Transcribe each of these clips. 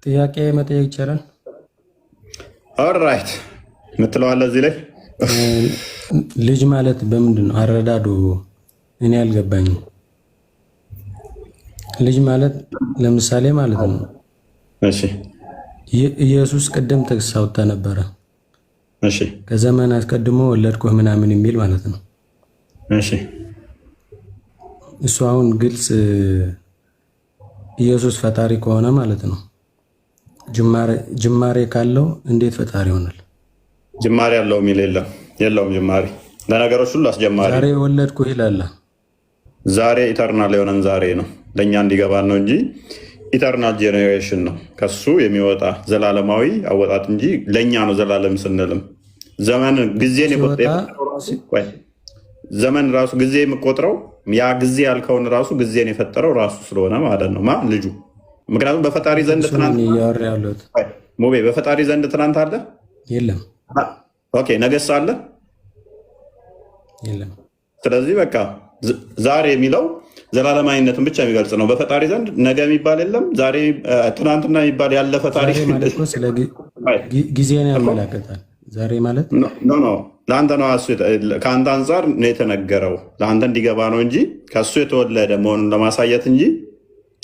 ጥያቄ መጠየቅ ይቻላል? ኦልራይት ምትለዋለ እዚህ ላይ ልጅ ማለት በምንድን ነው አረዳዱ? እኔ አልገባኝም። ልጅ ማለት ለምሳሌ ማለት ነው። እሺ ኢየሱስ ቅድም ጥቅስ አውጥታ ነበረ። እሺ ከዘመን አስቀድሞ ወለድኩህ ምናምን የሚል ማለት ነው። እሺ እሱ አሁን ግልጽ ኢየሱስ ፈጣሪ ከሆነ ማለት ነው ጅማሬ ካለው እንዴት ፈጣሪ ይሆናል? ጅማሬ ያለው የሚል የለውም። ጅማሬ ለነገሮች ሁሉ አስጀማሪ። ዛሬ ወለድኩህ ይላል። ዛሬ ኢተርናል የሆነን ዛሬ ነው ለእኛ እንዲገባን ነው እንጂ ኢተርናል ጄኔሬሽን ነው ከሱ የሚወጣ ዘላለማዊ አወጣት እንጂ ለእኛ ነው ዘላለም ስንልም ዘመን ጊዜን ዘመን ራሱ ጊዜ የምቆጥረው ያ ጊዜ ያልከውን ራሱ ጊዜን የፈጠረው ራሱ ስለሆነ ማለት ነው ልጁ። ምክንያቱም በፈጣሪ ዘንድ ሙቤ በፈጣሪ ዘንድ ትናንት አለ የለም። ኦኬ ነገስ አለ የለም። ስለዚህ በቃ ዛሬ የሚለው ዘላለማዊነትን ብቻ የሚገልጽ ነው። በፈጣሪ ዘንድ ነገ የሚባል የለም። ዛሬ ትናንትና የሚባል ያለፈ ታሪክ ጊዜን ያመላክታል። ዛሬ ማለት ለአንተ ነው። ከአንተ አንጻር ነው የተነገረው ለአንተ እንዲገባ ነው እንጂ ከሱ የተወለደ መሆኑን ለማሳየት እንጂ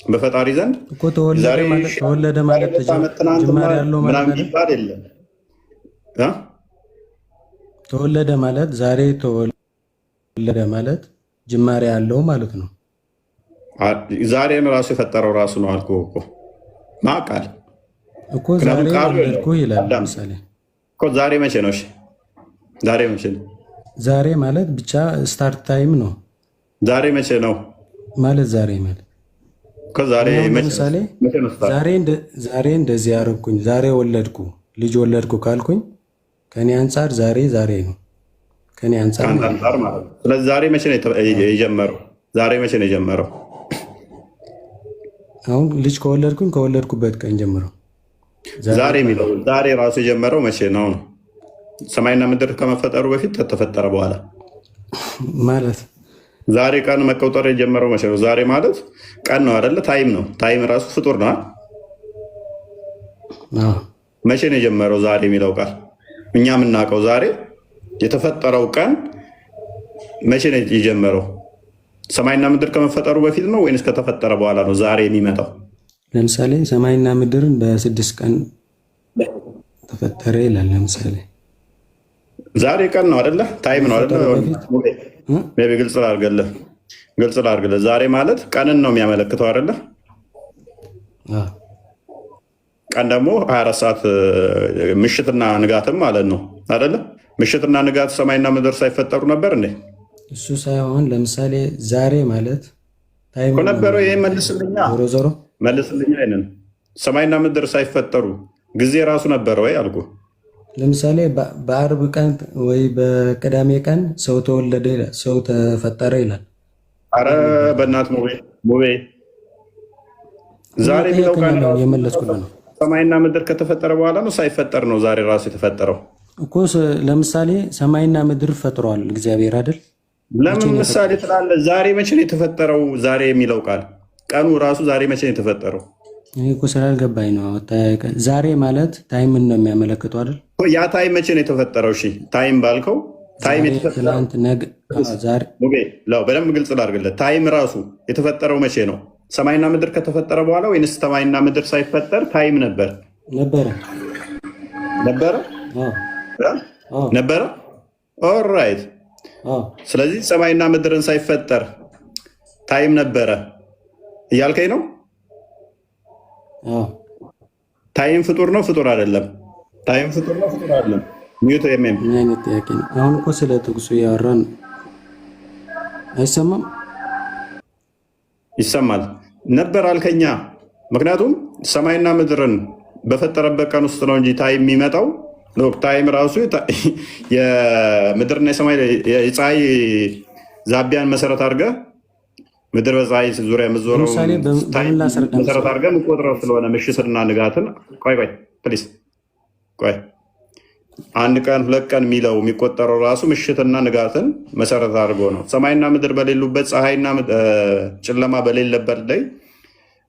በፈጣሪ ዘንድ እኮ ተወለደ ማለት ጅማሬ ያለው ማለት የለም። ተወለደ ማለት ዛሬ ተወለደ ማለት ጅማሬ ያለው ማለት ነው። ዛሬን ራሱ የፈጠረው ራሱ ነው አልኩህ እኮ ማቃል እኮ ዛሬ ወለድኩ ይላል። ለምሳሌ እኮ ዛሬ መቼ ነው? ዛሬ መቼ ነው? ዛሬ ማለት ብቻ ስታርት ታይም ነው። ዛሬ መቼ ነው ማለት ዛሬ ማለት እኮ ዛሬ ለምሳሌ ዛሬ እንደዚህ ያደረኩኝ ዛሬ ወለድኩ ልጅ ወለድኩ ካልኩኝ ከኔ አንጻር ዛሬ ነው ከኔ አንጻር ማለት ነው። ስለዚህ ዛሬ መቼ ነው የጀመረው? ዛሬ መቼ ነው የጀመረው? አሁን ልጅ ከወለድኩበት ቀን ጀምሮ ዛሬ የሚለው ዛሬ ራሱ የጀመረው መቼ ነው? ሰማይና ምድር ከመፈጠሩ በፊት ከተፈጠረ በኋላ ማለት ዛሬ ቀን መቆጠር የጀመረው መቼ ነው? ዛሬ ማለት ቀን ነው አይደለ? ታይም ነው። ታይም ራሱ ፍጡር ነው። መቼ ነው የጀመረው ዛሬ የሚለው ቃል? እኛ የምናውቀው ዛሬ የተፈጠረው ቀን መቼ ነው የጀመረው? ሰማይና ምድር ከመፈጠሩ በፊት ነው ወይንስ ከተፈጠረ በኋላ ነው ዛሬ የሚመጣው? ለምሳሌ ሰማይና ምድርን በ6 ቀን ተፈጠረ ይላል። ለምሳሌ ዛሬ ቀን ነው አይደለ? ታይም ነው አይደለ? ግልጽ ላድርግልህ። ዛሬ ማለት ቀንን ነው የሚያመለክተው አይደለ? ቀን ደግሞ 24 ሰዓት ምሽትና ንጋትም ማለት ነው አይደለ? ምሽትና ንጋት ሰማይና ምድር ሳይፈጠሩ ነበር እንዴ? እሱ ሳይሆን ለምሳሌ ዛሬ ማለት ታይም ነበረው። ይሄ ዞሮ መልስልኛ። አይነን ሰማይና ምድር ሳይፈጠሩ ጊዜ ራሱ ነበረ ወይ አልኩ። ለምሳሌ በአርብ ቀን ወይ በቅዳሜ ቀን ሰው ተወለደ ይላል፣ ሰው ተፈጠረ ይላል። አረ በእናት ሙቤ ዛሬ የሚለው ቀን የመለስኩልህ ነው። ሰማይና ምድር ከተፈጠረ በኋላ ነው ሳይፈጠር ነው ዛሬ ራሱ የተፈጠረው እኮ። ለምሳሌ ሰማይና ምድር ፈጥሯል እግዚአብሔር አይደል? ለምን ምሳሌ ትላለህ? ዛሬ መቼ ነው የተፈጠረው? ዛሬ የሚለው ቃል ቀኑ ራሱ ዛሬ መቼ ነው የተፈጠረው? እኔ እኮ ስላልገባኝ ነው። ዛሬ ማለት ታይምን ነው የሚያመለክተው አይደል? ያ ታይም መቼ ነው የተፈጠረው? እሺ ታይም ባልከው ታይም የተፈጠረው በደንብ ግልጽ ላድርግለት። ታይም ራሱ የተፈጠረው መቼ ነው? ሰማይና ምድር ከተፈጠረ በኋላ ወይንስ ሰማይና ምድር ሳይፈጠር ታይም ነበረ? ኦልራይት። ስለዚህ ሰማይና ምድርን ሳይፈጠር ታይም ነበረ እያልከኝ ነው? ታይም ፍጡር ነው ፍጡር አይደለም? ታይም ፍጡር ነው ፍጡር አይደለም? ሚዩት የሚም አይነት ጥያቄ ነው። አሁን እኮ ስለ ጥቅሱ ያወራን አይሰማም? ይሰማል ነበር አልከኛ። ምክንያቱም ሰማይና ምድርን በፈጠረበት ቀን ውስጥ ነው እንጂ ታይም የሚመጣው። ታይም ራሱ የምድርና የፀሐይ ዛቢያን መሰረት አድርገህ ምድር በፀሐይ ዙሪያ የምትዞረው መሰረት አድርገህ የምትቆጥረው ስለሆነ ምሽትና ንጋትን ፕሊዝ አንድ ቀን 2 ቀን የሚለው የሚቆጠረው ራሱ ምሽትና ንጋትን መሰረት አድርጎ ነው። ሰማይና ምድር በሌሉበት ፀሐይና ጨለማ በሌለበት ላይ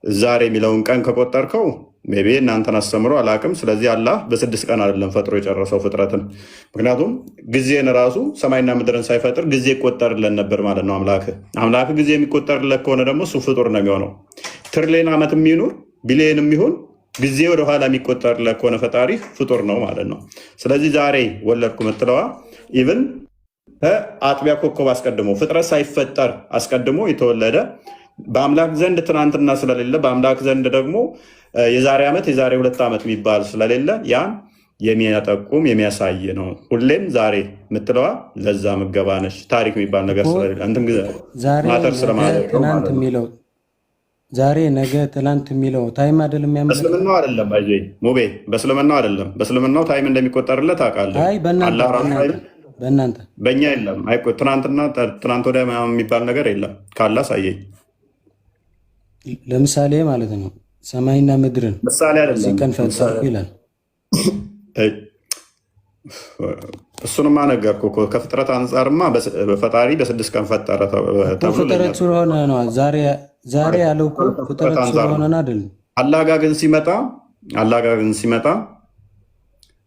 ዛሬ የሚለውን ቀን ከቆጠርከው ሜይ ቢ እናንተን አስተምሮ አላቅም። ስለዚህ አላህ በ6 ቀን አይደለም ፈጥሮ የጨረሰው ፍጥረትን። ምክንያቱም ጊዜን ራሱ ሰማይና ምድርን ሳይፈጥር ጊዜ ይቆጠርለን ነበር ማለት ነው። አምላክ ጊዜ የሚቆጠርለት ከሆነ ደግሞ እሱ ፍጡር ነው የሚሆነው። ትሪሊየን ዓመት የሚኖር ቢሊየን የሚሆን ጊዜ ወደኋላ የሚቆጠርለት ከሆነ ፈጣሪ ፍጡር ነው ማለት ነው። ስለዚህ ዛሬ ወለድኩ የምትለዋ ኢቭን ከአጥቢያ ኮከብ አስቀድሞ ፍጥረት ሳይፈጠር አስቀድሞ የተወለደ በአምላክ ዘንድ ትናንትና ስለሌለ በአምላክ ዘንድ ደግሞ የዛሬ ዓመት የዛሬ 2 ዓመት የሚባል ስለሌለ ያን የሚያጠቁም የሚያሳይ ነው። ሁሌም ዛሬ የምትለዋ ለዛ ምገባ ነች። ታሪክ የሚባል ነገር ስለሌለ ማተር ስለማለት ነው። ዛሬ ነገ ትላንት የሚለው ታይም አይደለም የሚያመለክተው። በእስልምናው አይደለም ሙቤ፣ በእስልምናው አይደለም። በእስልምናው ታይም እንደሚቆጠርለት አውቃለሁ። በእናንተ በእኛ የለም። ትናንት ወዲያ የሚባል ነገር የለም። ካላ ሳየኝ ለምሳሌ ማለት ነው ሰማይና ምድርን ምሳሌ አይደለም ቀን ፈጠርኩ ይላል። እሱንማ ነገርኩህ እኮ ከፍጥረት አንጻርማ ፈጣሪ በ6 ቀን ፈጠረ ተብሎ ፍጥረት ስለሆነ ነው ዛሬ ያለው እኮ ፍጥረት ስለሆነ አይደለም። አላህ ጋር ግን ሲመጣ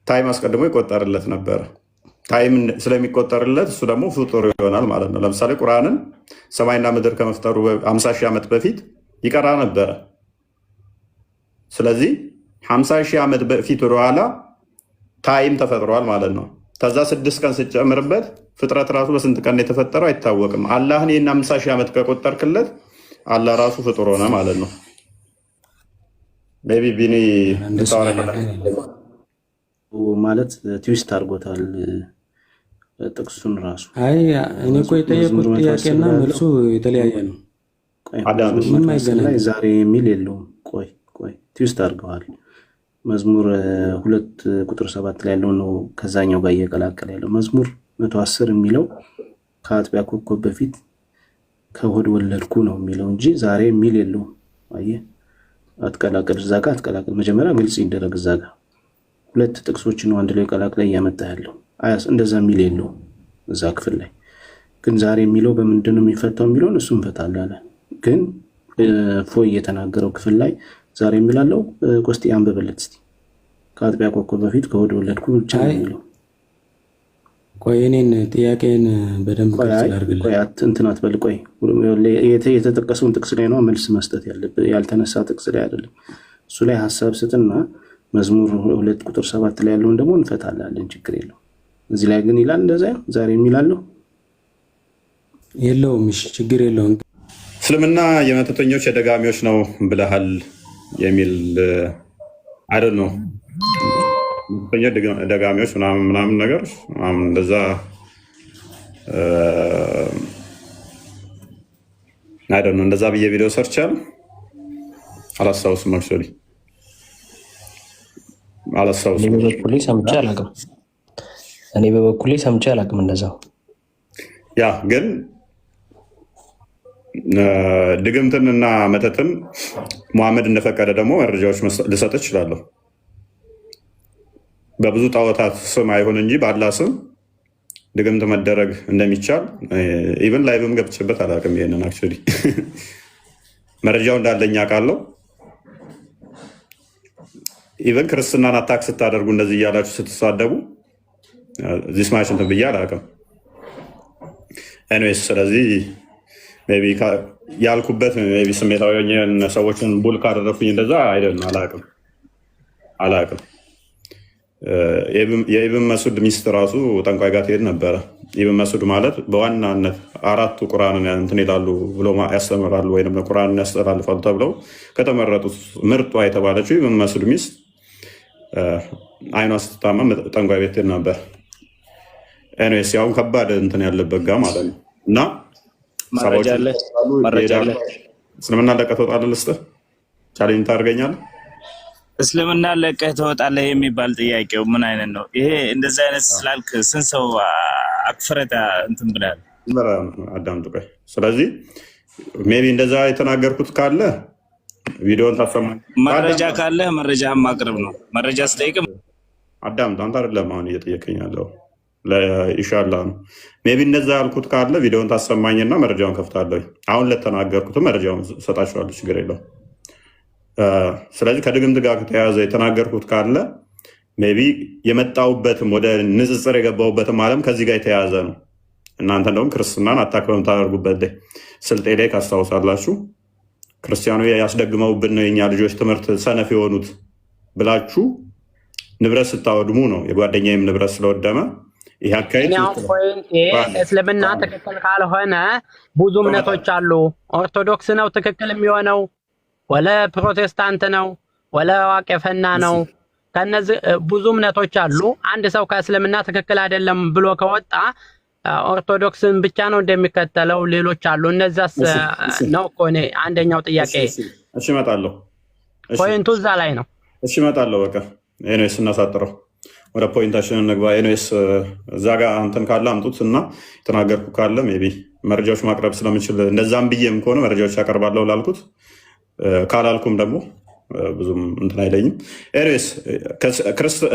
ታይም አስቀድሞ ይቆጠርለት ነበረ። ታይም ስለሚቆጠርለት እሱ ደግሞ ፍጡር ይሆናል ማለት ነው። ለምሳሌ ቁርአንን ሰማይና ምድር ከመፍጠሩ 50 ሺህ ዓመት በፊት ይቀራ ነበረ። ስለዚህ 50 ሺህ ዓመት በፊት ወደኋላ ታይም ተፈጥሯል ማለት ነው። ከዛ 6 ቀን ስጨምርበት ፍጥረት ራሱ በስንት ቀን የተፈጠረው አይታወቅም። አላህን ይህን 50 ሺህ ዓመት ከቆጠርክለት አላህ ራሱ ፍጡር ሆነ ማለት ነው። ቤቢ ቢኒ ማለት ትዊስት አድርጎታል ጥቅሱን ራሱ። አይ እኔ እኮ የጠየቁት ጥያቄና መልሱ የተለያየ ነው። ዛሬ የሚል የለውም። ቆይ ትዊስት አድርገዋል። መዝሙር 2 ቁጥር 7 ላይ ያለው ነው ከዛኛው ጋር እየቀላቀለ ያለው። መዝሙር 110 የሚለው ከአጥቢያ ኮከብ በፊት ከሆድ ወለድኩ ነው የሚለው እንጂ ዛሬ የሚል የለውም። አየህ፣ አትቀላቀል፣ እዛ ጋር አትቀላቀል። መጀመሪያ ግልጽ ይደረግ። እዛ ጋር 2 ጥቅሶችን ነው አንድ ላይ ቀላቅለ እያመጣ ያለው። እንደዛ የሚል የለውም እዛ ክፍል ላይ። ግን ዛሬ የሚለው በምንድን ነው የሚፈታው የሚለውን እሱ እንፈታለን። ግን ፎይ የተናገረው ክፍል ላይ ዛሬ የሚላለው ቆስቲ አንብበለት እስቲ። ከአጥቢያ ኮከብ በፊት ከሆድ ወለድኩ ብቻ ነው የሚለው። ቆይ እኔን ጥያቄን በደንብ እንትን አትበል። ቆይ የተጠቀሰውን ጥቅስ ላይ ነው መልስ መስጠት ያለብህ፣ ያልተነሳ ጥቅስ ላይ አይደለም። እሱ ላይ ሀሳብ ስጥና መዝሙር 2 ቁጥር 7 ላይ ያለውን ደግሞ እንፈታላለን። ችግር የለው። እዚህ ላይ ግን ይላል እንደዛ ዛሬ የሚላለው የለውም። እሺ ችግር የለውም። እስልምና የመተተኞች የደጋሚዎች ነው ብለሃል የሚል አይደል ነው። ደጋሚዎች ምናምን ነገር እንደዛ አይደል ነው። እንደዛ ብዬ ቪዲዮ ሰርች ያለ አላስታውስም። አክቹዋሊ አላስታውስም። እኔ በበኩሌ ሰምቼ አላውቅም እንደዛው። ያ ግን ድግምትንና መተትን ሙሐመድ እንደፈቀደ ደግሞ መረጃዎች ልሰጥ እችላለሁ። በብዙ ጣዖታት ስም አይሆን እንጂ በአላህ ስም ድግምት መደረግ እንደሚቻል ኢቨን ላይቭም ገብቼበት አላውቅም። ይሄንን አክቹዋሊ መረጃው እንዳለኝ አውቃለሁ። ኢቨን ክርስትናን አታክ ስታደርጉ እንደዚህ እያላችሁ ስትሳደቡ እዚህ ስማች እንትን ብዬ አላውቅም። ኤኒዌይስ ስለዚህ ሜይ ቢ ያልኩበት ሜይ ቢ ስሜታዊ ሰዎችን ቡል ካደረኩኝ እንደዛ አይደለም። አላውቅም። የኢብን መስዑድ ሚስት ራሱ ጠንቋይ ጋር ትሄድ ነበረ። ኢብን መስዑድ ማለት በዋናነት 4ቱ ቁርአንን እንትን ይላሉ ብሎ ያስተምራሉ ወይም ቁርአንን ያስተላልፋሉ ተብለው ከተመረጡት ምርጧ የተባለችው ኢብን መስዑድ ሚስት አይኗ ስትታመም ጠንቋይ ቤት ትሄድ ነበር። ኤኒዌይስ ያው ከባድ እንትን ያለበት ጋር ማለት ነው። እና እስልምና ለቀህ ትወጣለህ ልስጥህ? ቻሌንጅ ታደርገኛለህ? እስልምና ለቀህ ትወጣለህ የሚባል ጥያቄው ምን አይነት ነው? ይሄ እንደዚህ አይነት ስላልክ ስንት ሰው አክፍረህ እንትን ብለሃል? አዳምጡ ቆይ። ስለዚህ ሜይ ቢ እንደዛ የተናገርኩት ካለ ቪዲዮን ታሰማኝ። መረጃ ካለ መረጃህን ማቅረብ ነው። መረጃ ስጠይቅ አዳምጥ። አንተ አይደለም አሁን እየጠየቀኝ ያለው ኢንሻላህ ነው። ሜይ ቢ እንደዛ ያልኩት ካለ ቪዲዮን ታሰማኝና መረጃውን ከፍታለሁ። አሁን ለተናገርኩት መረጃውን ሰጣችኋለሁ። ችግር የለውም። ስለዚህ ከድግምት ጋር ከተያያዘ የተናገርኩት ካለ ሜይ ቢ የመጣሁበትም ወደ ንጽጽር የገባሁበትም ዓለም ከዚህ ጋር የተያያዘ ነው። እናንተ እንደውም ክርስትናን አታክ በምታደርጉበት ላይ ስልጤ ላይ ካስታውሳላችሁ ክርስቲያኑ ያስደግመውብን ነው የኛ ልጆች ትምህርት ሰነፍ የሆኑት ብላችሁ ንብረት ስታወድሙ ነው። የጓደኛዬም ንብረት ስለወደመ ይህ አካሄድ እስልምና ትክክል ካልሆነ ብዙ እምነቶች አሉ። ኦርቶዶክስ ነው ትክክል የሚሆነው ወለ ፕሮቴስታንት ነው ወለ ዋቄፈና ነው። ከነዚህ ብዙ እምነቶች አሉ። አንድ ሰው ከእስልምና ትክክል አይደለም ብሎ ከወጣ ኦርቶዶክስን ብቻ ነው እንደሚከተለው ሌሎች አሉ። እነዛስ ነው እኮ እኔ አንደኛው ጥያቄ። እሺ እመጣለሁ። ፖይንቱ እዛ ላይ ነው። እሺ እመጣለሁ። በቃ ኤኒዌይስ እናሳጥረው፣ ወደ ፖይንታችን እንግባ። ኤኒዌይስ እዛ ጋር አንተን ካለ አምጡት እና የተናገርኩ ካለ ሜይ ቢ መረጃዎች ማቅረብ ስለምችል እንደዛም ብዬም ከሆነ መረጃዎች ያቀርባለሁ ላልኩት፣ ካላልኩም ደግሞ ብዙም እንትን አይለኝም። ኤኒዌይስ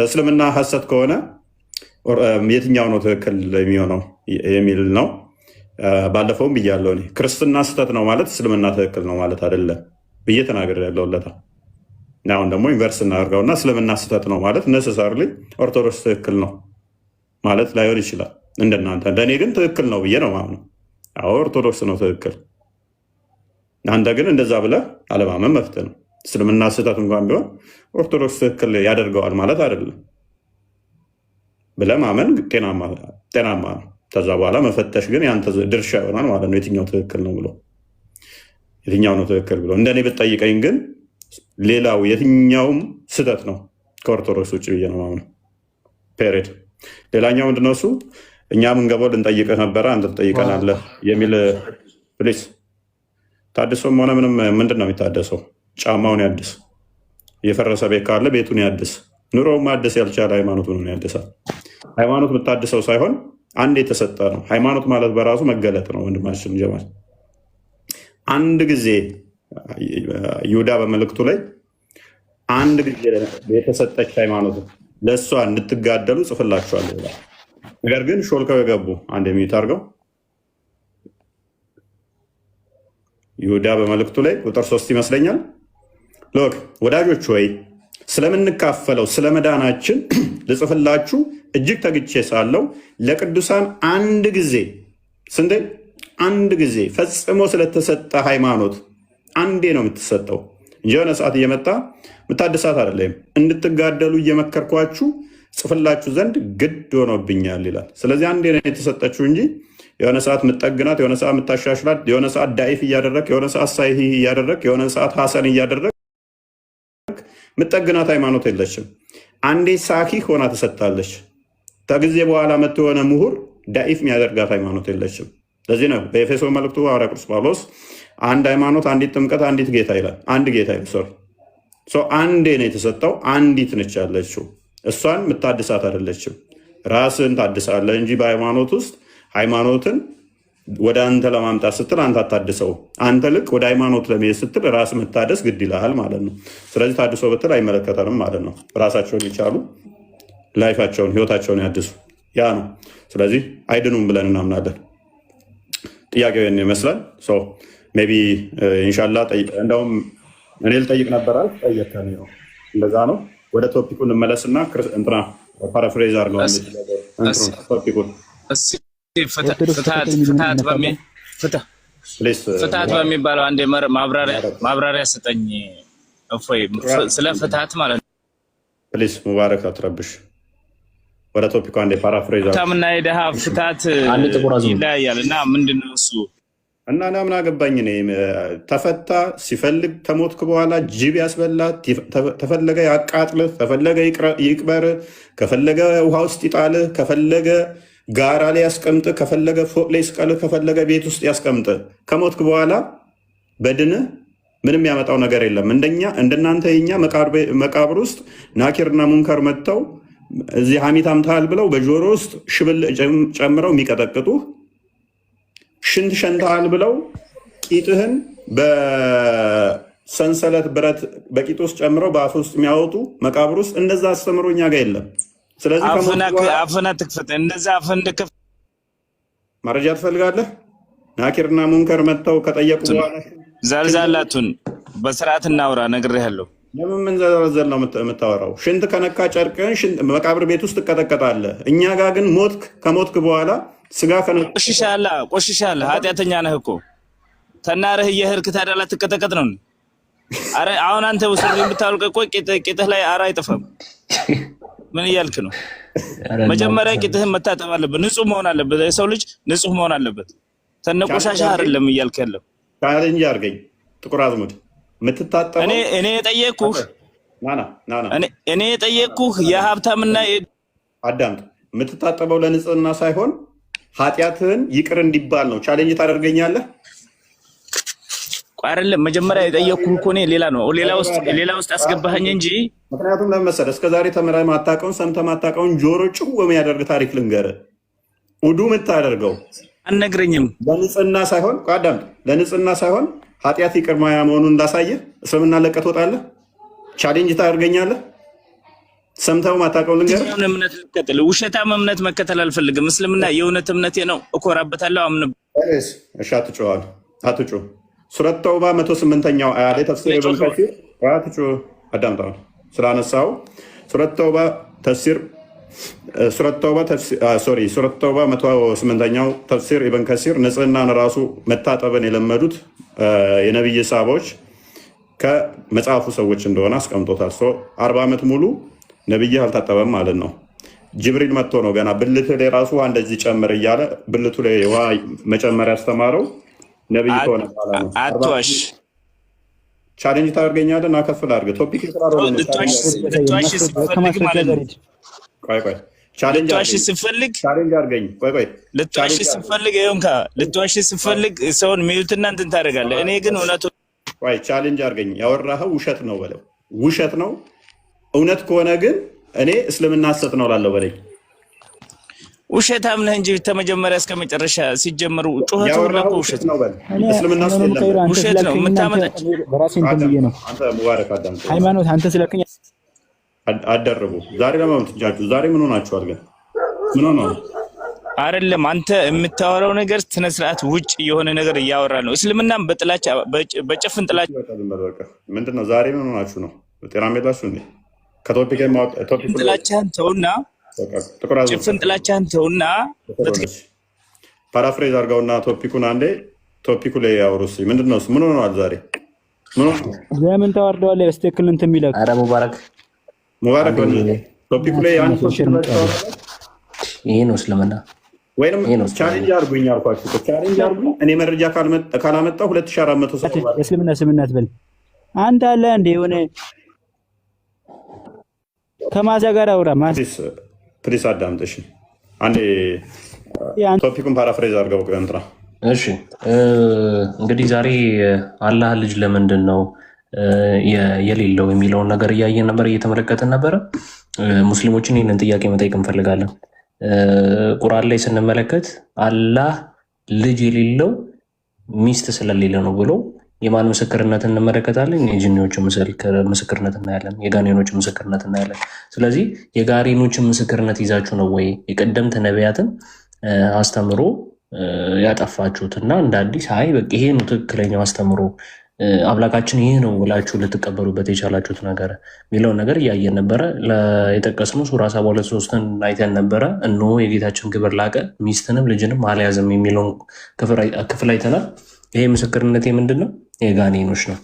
እስልምና ሐሰት ከሆነ የትኛው ነው ትክክል የሚሆነው የሚል ነው። ባለፈውም ብያለሁ እኔ ክርስትና ስህተት ነው ማለት እስልምና ትክክል ነው ማለት አይደለም ብዬ ተናግሬያለሁ ለታ። አሁን ደግሞ ዩኒቨርስ እናደርገውና እስልምና ስህተት ነው ማለት ነሰሰርሊ ኦርቶዶክስ ትክክል ነው ማለት ላይሆን ይችላል እንደናንተ። እንደኔ ግን ትክክል ነው ብዬ ነው ማምነው። አዎ ኦርቶዶክስ ነው ትክክል። አንተ ግን እንደዛ ብለህ አለማመን መፍትሄ ነው። እስልምና ስህተት እንኳን ቢሆን ኦርቶዶክስ ትክክል ያደርገዋል ማለት አይደለም ብለህ ማመን ጤናማ ነው። ከዛ በኋላ መፈተሽ ግን ያንተ ድርሻ ይሆናል ማለት ነው። የትኛው ትክክል ነው ብሎ የትኛው ነው ትክክል ብሎ እንደኔ ብትጠይቀኝ ግን ሌላው የትኛውም ስህተት ነው ከኦርቶዶክስ ውጭ ብዬ ነው ማምነው። ፔሬድ። ሌላኛው ምንድነው እሱ እኛ ምንገባው ልንጠይቅህ ነበረ አንተ ትጠይቀናለህ የሚል ፕሊስ። ታድሶም ሆነ ምንም ምንድን ነው የሚታደሰው? ጫማውን ያድስ። የፈረሰ ቤት ካለ ቤቱን ያድስ። ኑሮው ማደስ ያልቻለ ሃይማኖቱን ያድሳል። ሃይማኖት የምታድሰው ሳይሆን አንድ የተሰጠ ነው። ሃይማኖት ማለት በራሱ መገለጥ ነው። ወንድማችን ጀማል አንድ ጊዜ ይሁዳ በመልእክቱ ላይ አንድ ጊዜ የተሰጠች ሃይማኖት ለእሷ እንድትጋደሉ ጽፍላችኋለሁ ይላል። ነገር ግን ሾልከው የገቡ አንድ የሚዩት አድርገው ይሁዳ በመልእክቱ ላይ ቁጥር 3 ይመስለኛል። ሎክ ወዳጆች ሆይ ስለምንካፈለው ስለ መዳናችን ልጽፍላችሁ እጅግ ተግቼ ሳለው ለቅዱሳን አንድ ጊዜ ስንዴ አንድ ጊዜ ፈጽሞ ስለተሰጠ ሃይማኖት አንዴ ነው የምትሰጠው እንጂ የሆነ ሰዓት እየመጣ ምታድሳት አይደለም። እንድትጋደሉ እየመከርኳችሁ ጽፍላችሁ ዘንድ ግድ ሆኖብኛል ይላል። ስለዚህ አንዴ ነው የተሰጠችው እንጂ የሆነ ሰዓት ምጠግናት፣ የሆነ ሰዓት ምታሻሽላት፣ የሆነ ሰዓት ዳይፍ እያደረግ፣ የሆነ ሰዓት ሳይህ እያደረግ፣ የሆነ ሰዓት ሐሰን እያደረግ ምጠግናት ሃይማኖት የለችም። አንዴ ሳኪ ሆና ተሰጥታለች። ከጊዜ በኋላ መጥቶ የሆነ ምሁር ዳኢፍ የሚያደርጋት ሃይማኖት የለችም። ለዚህ ነው በኤፌሶ መልእክቱ ሐዋርያ ቅዱስ ጳውሎስ አንድ ሃይማኖት፣ አንዲት ጥምቀት፣ አንዲት ጌታ ይላል። አንድ ጌታ ይላል። አንዴ ነው የተሰጠው፣ አንዲት ነች ያለችው። እሷን ምታድሳት አይደለችም። ራስን ታድሳለህ እንጂ በሃይማኖት ውስጥ ሃይማኖትን ወደ አንተ ለማምጣት ስትል አንተ አታድሰው። አንተ ልክ ወደ ሃይማኖት ለመሄድ ስትል ራስ መታደስ ግድ ይልሃል ማለት ነው። ስለዚህ ታድሶ ብትል አይመለከተንም ማለት ነው። ራሳቸውን ይቻሉ፣ ላይፋቸውን ህይወታቸውን ያድሱ። ያ ነው። ስለዚህ አይድኑም ብለን እናምናለን። ጥያቄው ይመስላል። ሜይ ቢ ኢንሻላህ እንደውም እኔ ልጠይቅ ነበራል ጠየቀኝ ነው። እንደዛ ነው። ወደ ቶፒኩ እንመለስና እንትና ፓራፍሬዝ አድርገዋል ቶፒኩን ፍትሀት በሚባለው አንዴ ማብራሪያ ስጠኝ። እፎይ ስለ ፍትሀት ማለት ነው። ፕሊስ ሙባረክ አትረብሽ። ወደ ቶፒኩ አንዴ ፓራፍሬዝ ታምና የደሃ ፍትሀት ይለያያል እና ምንድነው እሱ? እና ምን አገባኝ እኔ። ተፈታ ሲፈልግ ከሞትክ በኋላ ጅብ ያስበላት፣ ተፈለገ ያቃጥልህ፣ ተፈለገ ይቅበርህ፣ ከፈለገ ውሃ ውስጥ ይጣልህ፣ ከፈለገ ጋራ ላይ ያስቀምጥህ፣ ከፈለገ ፎቅ ላይ ይስቀልህ፣ ከፈለገ ቤት ውስጥ ያስቀምጥህ። ከሞትክ በኋላ በድንህ ምንም ያመጣው ነገር የለም። እንደናንተ የኛ መቃብር ውስጥ ናኪርና ሙንከር መጥተው እዚህ ሐሚት አምታል ብለው በጆሮ ውስጥ ሽብል ጨምረው የሚቀጠቅጡ፣ ሽንት ሸንተሃል ብለው ቂጥህን በሰንሰለት ብረት በቂጥ ውስጥ ጨምረው በአፍ ውስጥ የሚያወጡ መቃብር ውስጥ እንደዛ አስተምሮ እኛ ጋር የለም። ስለዚህ አፍና ትክፈት። እንደዛ አፍን ትክፈት። መረጃ ትፈልጋለህ? ናኪርና ሙንከር መጥተው ከጠየቁ በኋላ ዛልዛላቱን በስርዓት እናውራ ነግሬሃለሁ። ለምን ምን ዘረዘር ነው የምታወራው? ሽንት ከነካ ጨርቅን መቃብር ቤት ውስጥ ትቀጠቀጣለህ። እኛ ጋር ግን ሞትክ። ከሞትክ በኋላ ስጋ ቆሽሻለህ። ኃጢአተኛ ነህ እኮ ተናረህ እየሄድክ ታዲያ ላትቀጠቀጥ ነው? አረ አሁን አንተ ውስጥ የምታወልቀው እኮ ቂጥህ ላይ አራ አይጠፋም። ምን እያልክ ነው? መጀመሪያ ቂጥህን መታጠብ አለበት፣ ንጹህ መሆን አለበት። የሰው ልጅ ንጹህ መሆን አለበት። ተነቆሻሻ አይደለም እያልክ ያለው። ቻሌንጅ አድርገኝ ጥቁር አዝሙድ የምትታጠበው እኔ የጠየቅኩህ የሀብታምና አዳምጥ። የምትታጠበው ለንጽህና ሳይሆን ኃጢአትህን ይቅር እንዲባል ነው። ቻሌንጅ ታደርገኛለህ? አይደለም መጀመሪያ የጠየቅኩህ እኮ እኔ ሌላ ውስጥ አስገባኸኝ እንጂ። ምክንያቱም ለምን መሰለህ? እስከዛሬ ተምረህ ማታውቀውን ሰምተህ ማታውቀውን ጆሮ ጭው የሚያደርግ ታሪክ ልንገርህ። ውዱ የምታደርገው አልነግረኝም። ለንጽህና ሳይሆን አዳምጥ፣ ለንጽህና ሳይሆን ኃጢአት ይቅር ማያ መሆኑን እንዳሳየህ እስልምና ለቀህ ትወጣለህ። ቻሌንጅ ታደርገኛለህ? ሰምተው ማታውቀው ልንገርህ። እምነት ልከተል፣ ውሸታም እምነት መከተል አልፈልግም። እስልምና የእውነት እምነቴ ነው፣ እኮራበታለሁ፣ አምንበታለሁ። እሺ አትጩህ፣ አትጩህ። ሱረት ተውባ 108ኛው አያ ላይ ተፍሲር ኢብን ከሲር አትጩህ፣ አዳምጠው ስላነሳው ሱረት ተውባ ተፍሲር ሱረት ተውባ 108ኛው ተፍሲር ኢብን ከሲር ንጽህናን ራሱ መታጠብን የለመዱት የነብይ ሳቦች ከመጽሐፉ ሰዎች እንደሆነ አስቀምጦታል። 40 ዓመት ሙሉ ነብይ አልታጠበም ማለት ነው። ጅብሪል መጥቶ ነው ገና ብልቱ ላይ ራሱ ውሃ እንደዚህ ጨምር እያለ ብልቱ ላይ ውሃ መጨመር ያስተማረው ነብይ ከሆነ በኋላ ነው። አትዋሽ። ቻሌንጅ ታደርገኛለህ እና ከፍ ላድርግ። ቶፒክ ልትዋሽ ስፈልግ ሰውን ሚዩትና እንትን ታደርጋለህ። እኔ ግን እውነቱ ቻሌንጅ አድርገኝ። ያወራኸው ውሸት ነው በለው፣ ውሸት ነው። እውነት ከሆነ ግን እኔ እስልምና ሐሰት ነው ላለው በለኝ። ውሸታም ነህ እንጂ ተመጀመሪያ እስከ መጨረሻ ሲጀመሩ ጩኸቱ ነው ውሸት ነው። እስልምና ውሸት ነው የምታመጣች በራሴ እንትን ብዬ ነው። አንተ ሙባረክ አዳም ሃይማኖት አንተ ስለከኝ አደረጉ። ዛሬ ለማለት ትጃችሁ። ዛሬ ምን ሆናችኋል ግን? ምን ሆነ አይደለም አንተ የምታወራው ነገር ስነ ስርዓት ውጭ የሆነ ነገር እያወራ ነው። እስልምናም በጥላቻ በጭፍን ጥላቻ ምንድነው? ዛሬ ምን ሆናችሁ ነው? ጤና የላችሁ እንዴ? ከቶፒክ ጥላቻን ተውና ጭፍን ጥላቻን ተውና ፓራፍሬዝ አድርገውና ቶፒኩን አንዴ ቶፒኩ ላይ ያወሩስ። ምንድነው? ምን ሆነዋል ዛሬ? ምን ሆነ? ለምን ታወርደዋለህ? በስተክል እንትን የሚለው አረ ሙባረክ ቶፒኩ ላይ አንድ ይሄ ነው እስልምና ወይንም ቻሌንጅ አድርጉኝ አልኳችሁ። ቻሌንጅ አድርጉኝ። እኔ መረጃ ካላመጣሁ 2400 ሰው እስልምና ስምናት በል አንተ አለ እንደ የሆነ ከማዛ ጋር አውራ ፕሊስ አዳምጥሽ አንዴ ቶፒኩን ፓራፍሬዝ አድርገው እንትና። እሺ እንግዲህ ዛሬ አላህ ልጅ ለምንድን ነው የሌለው የሚለውን ነገር እያየን ነበር፣ እየተመለከትን ነበረ። ሙስሊሞችን ይህንን ጥያቄ መጠየቅ እንፈልጋለን። ቁርአን ላይ ስንመለከት አላህ ልጅ የሌለው ሚስት ስለሌለ ነው ብሎ የማን ምስክርነት እንመለከታለን? የጂኒዎቹ ምስክርነት እናያለን፣ የጋኔኖቹ ምስክርነት እናያለን። ስለዚህ የጋኔኖችን ምስክርነት ይዛችሁ ነው ወይ የቀደምት ነቢያትን አስተምሮ ያጠፋችሁትና እንደ አዲስ አይ በቃ ይሄ ነው ትክክለኛው አስተምሮ አምላካችን ይህ ነው ብላችሁ ልትቀበሉበት የቻላችሁት ነገር የሚለውን ነገር እያየን ነበረ። የጠቀስነው ሱራ 72:3 አይተን ነበረ። እነሆ የጌታችን ክብር ላቀ ሚስትንም ልጅንም አልያዘም የሚለውን ክፍል አይተናል። ይሄ ምስክርነት ምንድን ነው? የጋኔኖች ነው።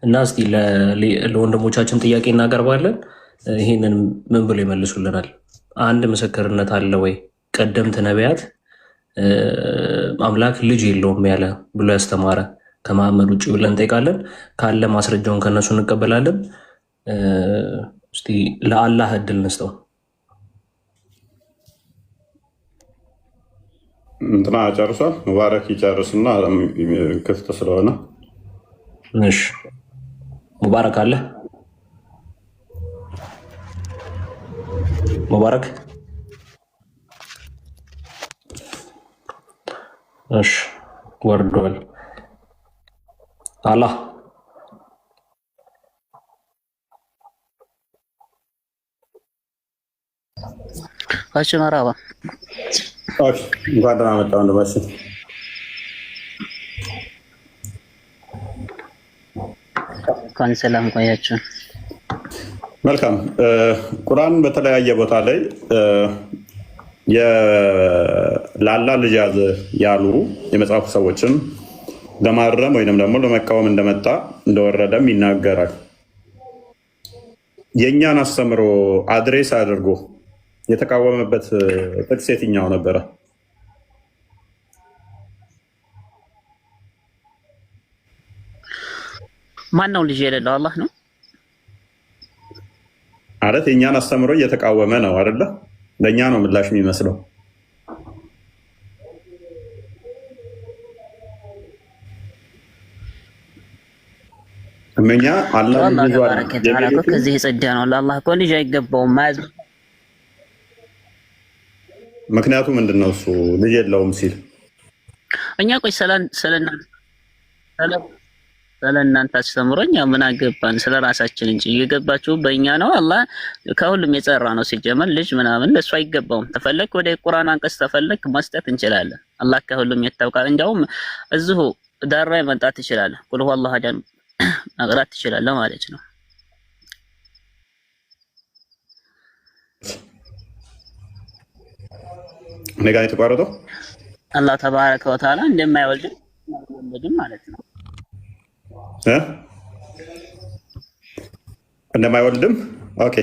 እና እስቲ ለወንድሞቻችን ጥያቄ እናቀርባለን። ይህንን ምን ብሎ ይመልሱልናል? አንድ ምስክርነት አለ ወይ? ቀደምት ነቢያት አምላክ ልጅ የለውም ያለ ብሎ ያስተማረ ከመሐመድ ውጭ ብለን እንጠይቃለን። ካለ ማስረጃውን ከነሱ እንቀበላለን። እስቲ ለአላህ እድል እንስጠው። እንትና ጨርሷል። ሙባረክ ይጨርስና ክፍት ስለሆነ እሺ፣ ሙባረክ አለ። ሙባረክ እሺ፣ ወርዷል። አላህ እሺ፣ መራባ እንኳን ደህና መጣህ ወንድማችን። እንኳን ሰላም ቆያችሁ። መልካም ቁርአን በተለያየ ቦታ ላይ ላላ ልጅ ያዘ ያሉ የመጽሐፉ ሰዎችን ለማረም ወይንም ደግሞ ለመቃወም እንደመጣ እንደወረደም ይናገራል። የእኛን አስተምሮ አድሬስ አድርጎ የተቃወመበት ጥቅስ የትኛው ነበረ? ማን ነው ልጅ የሌለው? አላህ ነው ማለት የእኛን አስተምሮ እየተቃወመ ነው አይደለ? ለእኛ ነው ምላሽ የሚመስለው። እኛ አላህ ከዚህ የጸዳ ነው። ለአላህ እኮ ልጅ አይገባውም። ምክንያቱ ምንድን ነው? እሱ ልጅ የለውም ሲል እኛ ቆይ ስለእናንተ አስተምሮኝ ምን አገባን? ስለ ራሳችን እንጂ እየገባችሁ በእኛ ነው። አላህ ከሁሉም የጸራ ነው። ሲጀመር ልጅ ምናምን ለሱ አይገባውም። ተፈለክ ወደ ቁርአን አንቀጽ ተፈለክ መስጠት እንችላለን። አላህ ከሁሉም ይታወቃል። እንደውም እዚሁ ዳራ መምጣት ትችላለህ። ቁል ሁወ አላሁ አሐድ መቅራት ትችላለህ ማለት ነው። ነገ የተቋረጠው አላህ ተባረከ ወተዓላ እንደማይወልድም ማለት ነው። እንደማይወልድም ኦኬ።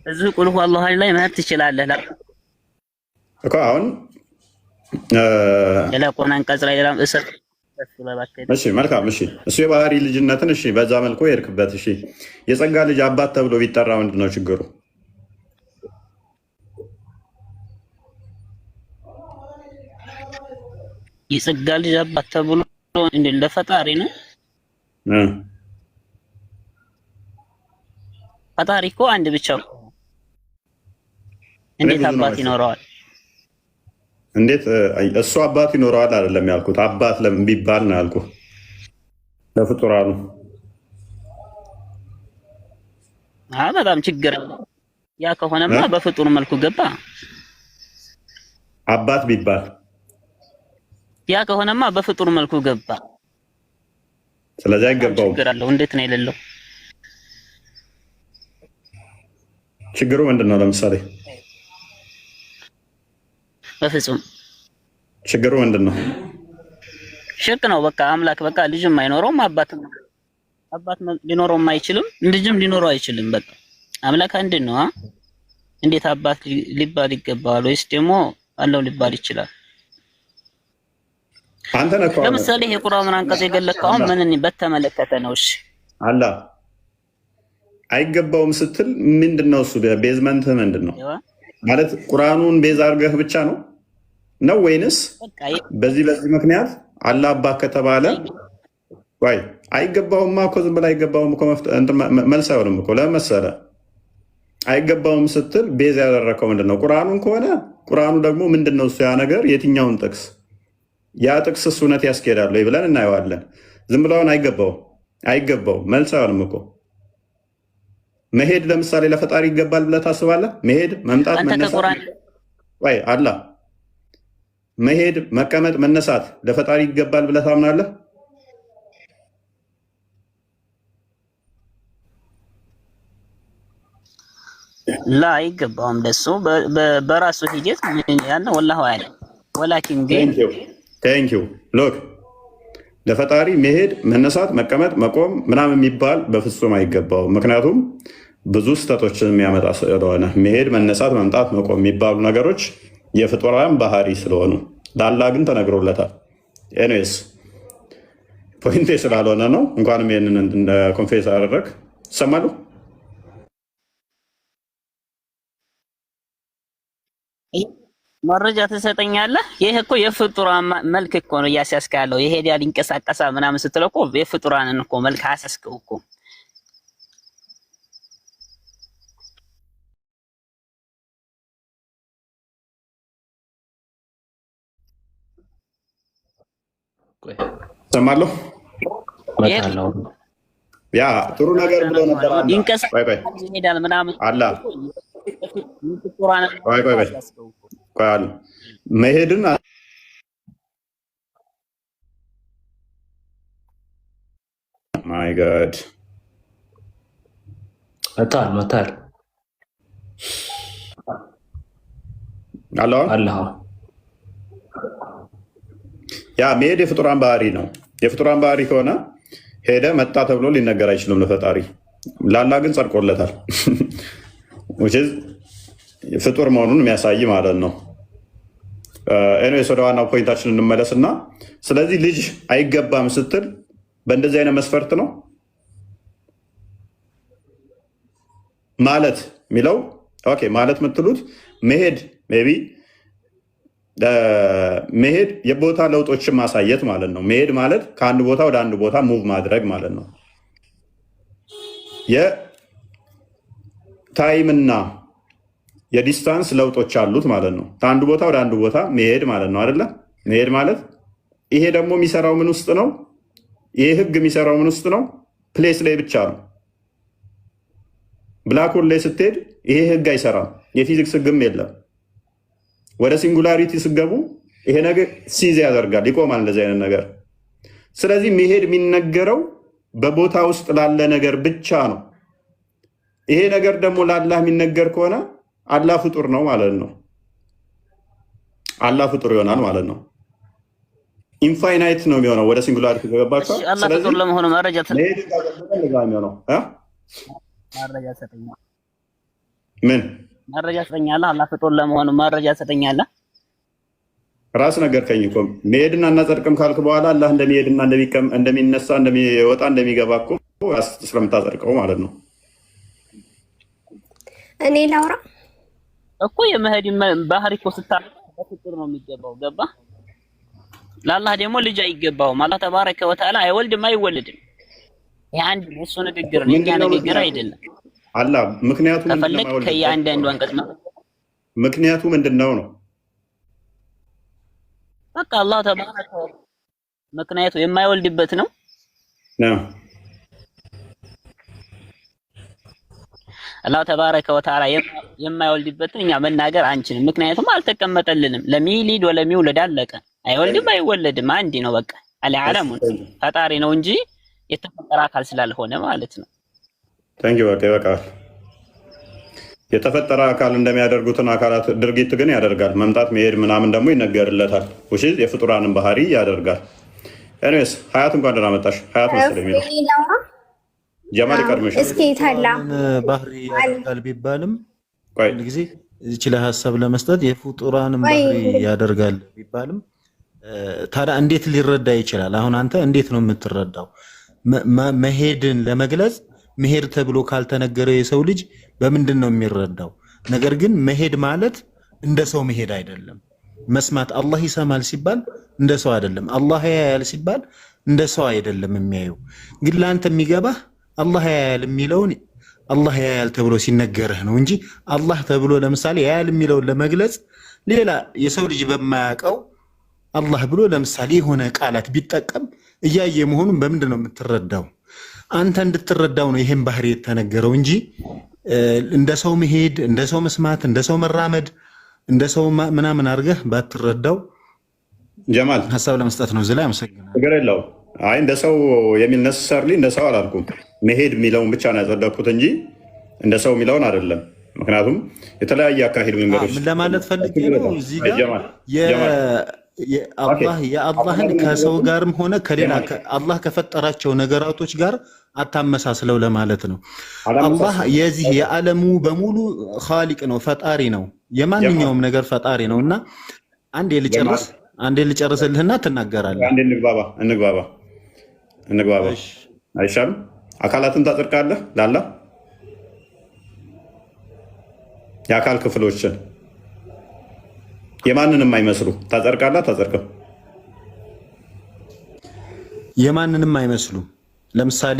እዚህ ቁል ሁወ አላሁ አሐድ ላይ መሄድ ትችላለህ እኮ አሁን ለቁርአን አንቀጽ ላይ ሌላም እሰጥ። እሺ መልካም። እሺ እሱ የባህሪ ልጅነትን እሺ በዛ መልኩ የሄድክበት እሺ። የጸጋ ልጅ አባት ተብሎ ቢጠራ ምንድን ነው ችግሩ? የጸጋ ልጅ አባት ተብሎ እንደ ለፈጣሪ ነው። ፈጣሪ እኮ አንድ ብቻ ነው። እንዴት አባት ይኖረዋል? እንዴት እሱ አባት ይኖረዋል አይደለም ያልኩት። አባት ለምን ቢባል ነው ያልኩት። ለፍጡራኑ በጣም ችግር አለ። ያ ከሆነማ በፍጡር መልኩ ገባ። አባት ቢባል ያ ከሆነማ በፍጡር መልኩ ገባ። ስለዚህ አይገባውም። ችግር አለው። እንዴት ነው የሌለው? ችግሩ ምንድን ነው? ለምሳሌ በፍጹም ችግሩ ምንድን ነው? ሽርክ ነው። በቃ አምላክ በቃ ልጅም አይኖረውም፣ አባት ሊኖረውም አይችልም፣ ልጅም ሊኖረው አይችልም። በቃ አምላክ አንድ ነው። እንዴት አባት ሊባል ይገባዋል? ወይስ ደግሞ አለው ሊባል ይችላል? አንተ ነህ። ለምሳሌ ይሄ ቁርአኑን አንቀጽ የገለጽከው ምንን በተመለከተ ነው? እሺ አላ አይገባውም ስትል ምንድን ነው እሱ? ቤዝመንት ምንድን ነው ማለት? ቁርአኑን ቤዝ አድርገህ ብቻ ነው ወይንስ በዚህ ምክንያት አላህ አባት ከተባለ ወይ አይገባውማ እኮ ዝም ብለህ አይገባውም እኮ መልስ አይሆንም እኮ። ለምን መሰለህ? አይገባውም ስትል ቤዝ ያደረከው ምንድን ነው? ቁርአኑን ከሆነ ቁርአኑ ደግሞ ምንድን ነው እሱ? ያ ነገር የትኛውን ጥቅስ ያ ጥቅስ እሱ እውነት ያስኬዳል ወይ ብለን እናየዋለን። ዝም ብለውን አይገባውም መልስ አይሆንም እኮ። መሄድ ለምሳሌ ለፈጣሪ ይገባል ብለህ ታስባለህ? መሄድ፣ መምጣት፣ መነሳት ወይ አላ መሄድ፣ መቀመጥ፣ መነሳት ለፈጣሪ ይገባል ብለህ ታምናለህ? ላ አይገባውም። ለሱ በራሱ ሂደት ያን ወላሂ አለ። ወላኪን ግን ቴንኪው ሎክ ለፈጣሪ መሄድ፣ መነሳት፣ መቀመጥ፣ መቆም ምናምን የሚባል በፍጹም አይገባውም። ምክንያቱም ብዙ ስህተቶችን የሚያመጣ ስለሆነ መሄድ፣ መነሳት፣ መምጣት፣ መቆም የሚባሉ ነገሮች የፍጡራን ባህሪ ስለሆኑ ለአላህ ግን ተነግሮለታል። ኤኒዌይስ ፖይንቴ ስላልሆነ ነው። እንኳንም ይህንን እንደ ኮንፌስ አደረግ ይሰማሉ። መረጃ ትሰጠኛለህ? ይሄ እኮ የፍጡራን መልክ እኮ ነው እያስያዝከ ያለው። ይሄዳል፣ ይንቀሳቀሳል ምናምን ስትለው እኮ የፍጡራንን እኮ መልክ አስያዝከው እኮ። ሰማለሁ። ያ ጥሩ ነገር ብሎ ነበር። ይሄዳል ምናምን አላ መሄድን ማይ ጋድ መታል አላህ ያ መሄድ የፍጡራን ባህሪ ነው። የፍጡራን ባህሪ ከሆነ ሄደ መጣ ተብሎ ሊነገር አይችልም ለፈጣሪ። ለአላህ ግን ጸድቆለታል። ፍጡር መሆኑን የሚያሳይ ማለት ነው። ኤኒዌይስ ወደ ዋናው ፖይንታችን እንመለስና ስለዚህ ልጅ አይገባም ስትል በእንደዚህ አይነት መስፈርት ነው ማለት የሚለው። ኦኬ ማለት የምትሉት መሄድ ሜይ ቢ መሄድ የቦታ ለውጦችን ማሳየት ማለት ነው። መሄድ ማለት ከአንድ ቦታ ወደ አንድ ቦታ ሙቭ ማድረግ ማለት ነው። የታይምና የዲስታንስ ለውጦች አሉት ማለት ነው። ከአንዱ ቦታ ወደ አንዱ ቦታ መሄድ ማለት ነው አይደለ? መሄድ ማለት ይሄ ደግሞ የሚሰራው ምን ውስጥ ነው? ይሄ ህግ የሚሰራው ምን ውስጥ ነው? ፕሌስ ላይ ብቻ ነው። ብላክ ሆል ላይ ስትሄድ ይሄ ህግ አይሰራም። የፊዚክስ ህግም የለም። ወደ ሲንጉላሪቲ ስገቡ ይሄ ነገር ሲዝ ያደርጋል፣ ይቆማል እንደዚህ አይነት ነገር። ስለዚህ መሄድ የሚነገረው በቦታ ውስጥ ላለ ነገር ብቻ ነው። ይሄ ነገር ደግሞ ለአላህ የሚነገር ከሆነ አላህ ፍጡር ነው ማለት ነው። አላህ ፍጡር ይሆናል ማለት ነው። ኢንፋይናይት ነው የሚሆነው ወደ ሲንጉላሪቲ ከገባችሁ። አላህ ፍጡር ለመሆኑ መረጃ ምን መረጃ ትሰጠኛለህ? አላህ ፍጡር ለመሆኑ መረጃ ትሰጠኛለህ? ራስ ነገርከኝ እኮ መሄድና እናጸድቅም ካልክ በኋላ አላህ እንደሚሄድና እንደሚነሳ እንደሚወጣ እንደሚገባ እኮ ስለምታጸድቀው ማለት ነው። እኔ ላውራ እኮ የመሄድ ባህሪ እኮ ስታረቅ በፍጡር ነው የሚገባው። ገባ? ለአላህ ደግሞ ልጅ አይገባውም። አላህ ተባረከ ወተዓላ አይወልድም አይወልድም። ይሄ አንድ እሱ ንግግር ነው፣ የእኛ ንግግር አይደለም። አላህ ምክንያቱ ከፈለክ ከእያንዳንዱ አንቀጽ ምክንያቱ ምንድነው ነው? በቃ አላህ ተባረከ ምክንያቱ የማይወልድበት ነው። አላህ ተባረከ ወተዓላ የማይወልድበትን እኛ መናገር አንችልም። ምክንያቱም አልተቀመጠልንም። ለሚሊድ ወለሚውለድ አለቀ። አይወልድም አይወለድም አንድ ነው። በቃ አልዓለሙ ፈጣሪ ነው እንጂ የተፈጠረ አካል ስላልሆነ ማለት ነው። ታንኪዩ በቃ ይበቃል። የተፈጠረ አካል እንደሚያደርጉትን አካላት ድርጊት ግን ያደርጋል። መምጣት መሄድ ምናምን ደግሞ ይነገርለታል። ውሽ የፍጡራንን ባህሪ ያደርጋል። ኤኒዌይስ ሀያት እንኳን ደህና መጣሽ። ሀያት መሰለኝ የሚለው ጀማል ይቀድምሽ። እስኪ ታላ ባህሪ ያደርጋል ቢባልም አንድ ጊዜ እዚህ ላይ ሀሳብ ለመስጠት የፍጡራንን ባህሪ ያደርጋል ቢባልም ታዲያ እንዴት ሊረዳ ይችላል? አሁን አንተ እንዴት ነው የምትረዳው? መሄድን ለመግለጽ መሄድ ተብሎ ካልተነገረ የሰው ልጅ በምንድን ነው የሚረዳው? ነገር ግን መሄድ ማለት እንደ ሰው መሄድ አይደለም። መስማት አላህ ይሰማል ሲባል እንደ ሰው አይደለም። አላህ ያያል ሲባል እንደ ሰው አይደለም የሚያየው። ግን ለአንተ የሚገባህ አላህ ያያል የሚለውን አላህ ያያል ተብሎ ሲነገርህ ነው እንጂ አላህ ተብሎ ለምሳሌ ያያል የሚለውን ለመግለጽ ሌላ የሰው ልጅ በማያውቀው አላህ ብሎ ለምሳሌ የሆነ ቃላት ቢጠቀም እያየ መሆኑን በምንድን ነው የምትረዳው? አንተ እንድትረዳው ነው ይሄን ባህሪ የተነገረው እንጂ እንደ ሰው መሄድ፣ እንደ ሰው መስማት፣ እንደ ሰው መራመድ፣ እንደ ሰው ምናምን አድርገህ ባትረዳው ጀማል ሀሳብ ለመስጠት ነው። እዚህ ላይ አመሰግናለሁ። ነገር የለውም። አይ እንደ ሰው የሚል ነሰሰርሊ እንደ ሰው አላልኩም። መሄድ የሚለውን ብቻ ነው ያጸደቅኩት እንጂ እንደ ሰው የሚለውን አይደለም። ምክንያቱም የተለያየ አካሄድ መንገዶች ምን ለማለት ፈልጌ ነው እዚህ ጋር የአላህን ከሰው ጋርም ሆነ ከሌላ አላህ ከፈጠራቸው ነገራቶች ጋር አታመሳስለው ለማለት ነው። አላህ የዚህ የዓለሙ በሙሉ ኻሊቅ ነው፣ ፈጣሪ ነው፣ የማንኛውም ነገር ፈጣሪ ነው። እና አንዴ ልጨርስልህና ትናገራለህ። አንዴ እንግባባ አይሻልም? አካላትን ታጸድቃለህ ላላ የአካል ክፍሎችን የማንንም አይመስሉ ታጸድቃለህ ታጸድቅም? የማንንም አይመስሉ። ለምሳሌ